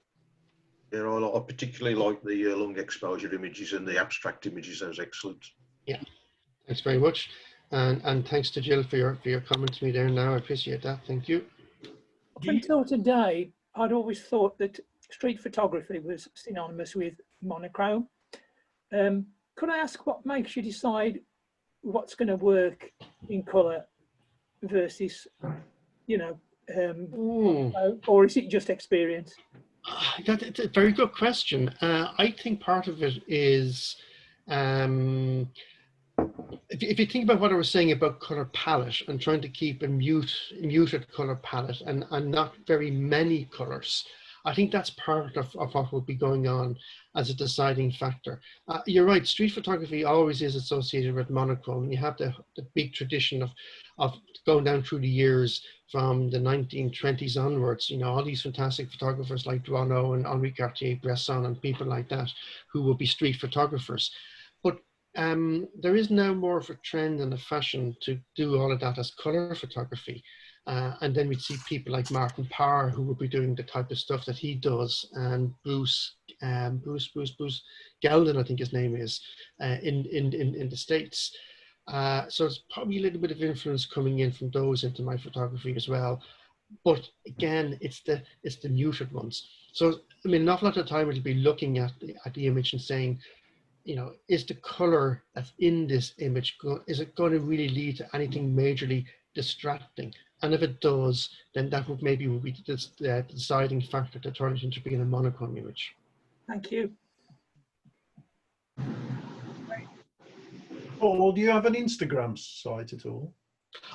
Yeah, I particularly like the long exposure images, and the abstract images. Those excellent. Yeah, thanks very much, and thanks to Jill for your comment to me there. Now I appreciate that. Thank you. Up until today, I'd always thought that street photography was synonymous with monochrome. Could I ask what makes you decide what's going to work in colour versus, or is it just experience? That's a very good question. I think part of it is, if you think about what I was saying about colour palette and trying to keep a muted colour palette and not very many colours, I think that's part of what will be going on as a deciding factor. You're right, street photography always is associated with monochrome. You have the big tradition of going down through the years from the 1920s onwards, you know, all these fantastic photographers like Duano and Henri Cartier-Bresson and people like that who will be street photographers. But there is now more of a trend and a fashion to do all of that as color photography. And then we'd see people like Martin Parr who would be doing the type of stuff that he does, and Bruce Gelden, I think his name is, in the States. So it's probably a little bit of influence coming in from those into my photography as well. But again, it's the muted ones. So I mean, an awful lot of the time it'll be looking at the image and saying, you know, is the color that's in this image, is it going to really lead to anything majorly distracting? And if it does, then that would maybe be the deciding factor to turn it into being a monochrome image. Thank you. Paul, do you have an Instagram site at all?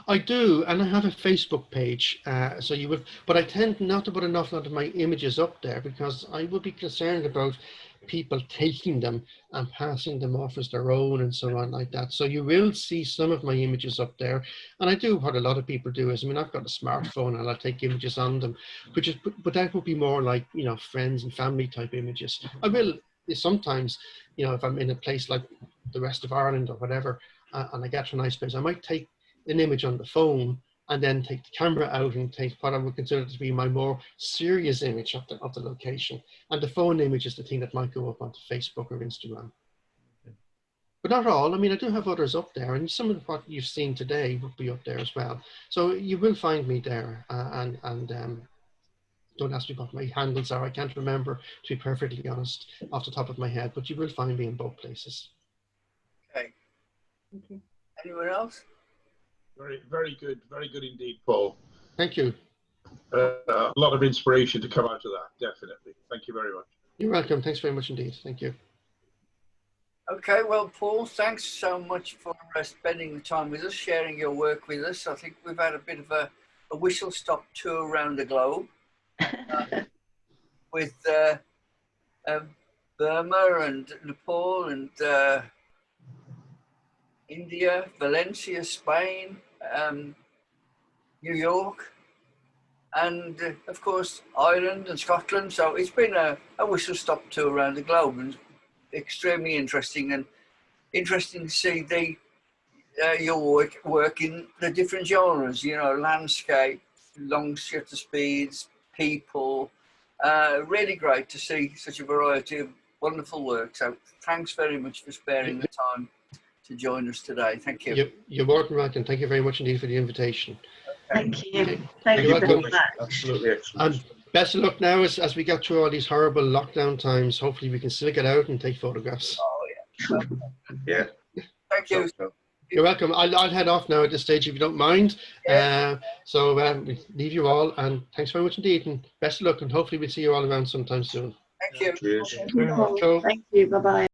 I do, and I have a Facebook page. So you would, but I tend not to put an awful lot of my images up there because I would be concerned about people taking them and passing them off as their own and so on like that. So you will see some of my images up there, and I do what a lot of people do is, I mean, I've got a smartphone and I'll take images on them, which is, but that would be more like, you know, friends and family type images. I will sometimes, you know, if I'm in a place like the rest of Ireland or whatever, and I get to a nice place, I might take an image on the phone and then take the camera out and take what I would consider to be my more serious image of the location. And the phone image is the thing that might go up onto Facebook or Instagram. But not all. I mean, I do have others up there, and some of what you've seen today would be up there as well. So you will find me there, don't ask me what my handles are. I can't remember, to be perfectly honest, off the top of my head, but you will find me in both places. Okay. Anyone else? Very good indeed, Paul. Thank you. A lot of inspiration to come out of that, definitely. Thank you very much. You're welcome. Thanks very much indeed. Thank you. Okay, well, Paul, thanks so much for spending the time with us, sharing your work with us. I think we've had a bit of a whistle-stop tour around the globe with Burma and Nepal and India, Valencia, Spain, New York, and of course Ireland and Scotland. So it's been a whistle-stop tour around the globe, and extremely interesting, and interesting to see your work in the different genres. You know, landscape, long shutter speeds, people. Really great to see such a variety of wonderful work. So thanks very much for sparing the time to join us today. Thank you. You're more than welcome. Thank you very much indeed for the invitation. Thank you. Okay. Thank You're you welcome. very much. Absolutely excellent. And best of luck now as we go through all these horrible lockdown times. Hopefully we can still get out and take photographs. Oh, yeah. Yeah. Thank you. You're welcome. I'll head off now at this stage if you don't mind. Yeah. So we leave you all, and thanks very much indeed, and best of luck, and hopefully we'll see you all around sometime soon. Thank you. Cheers. Thank you. Bye-bye.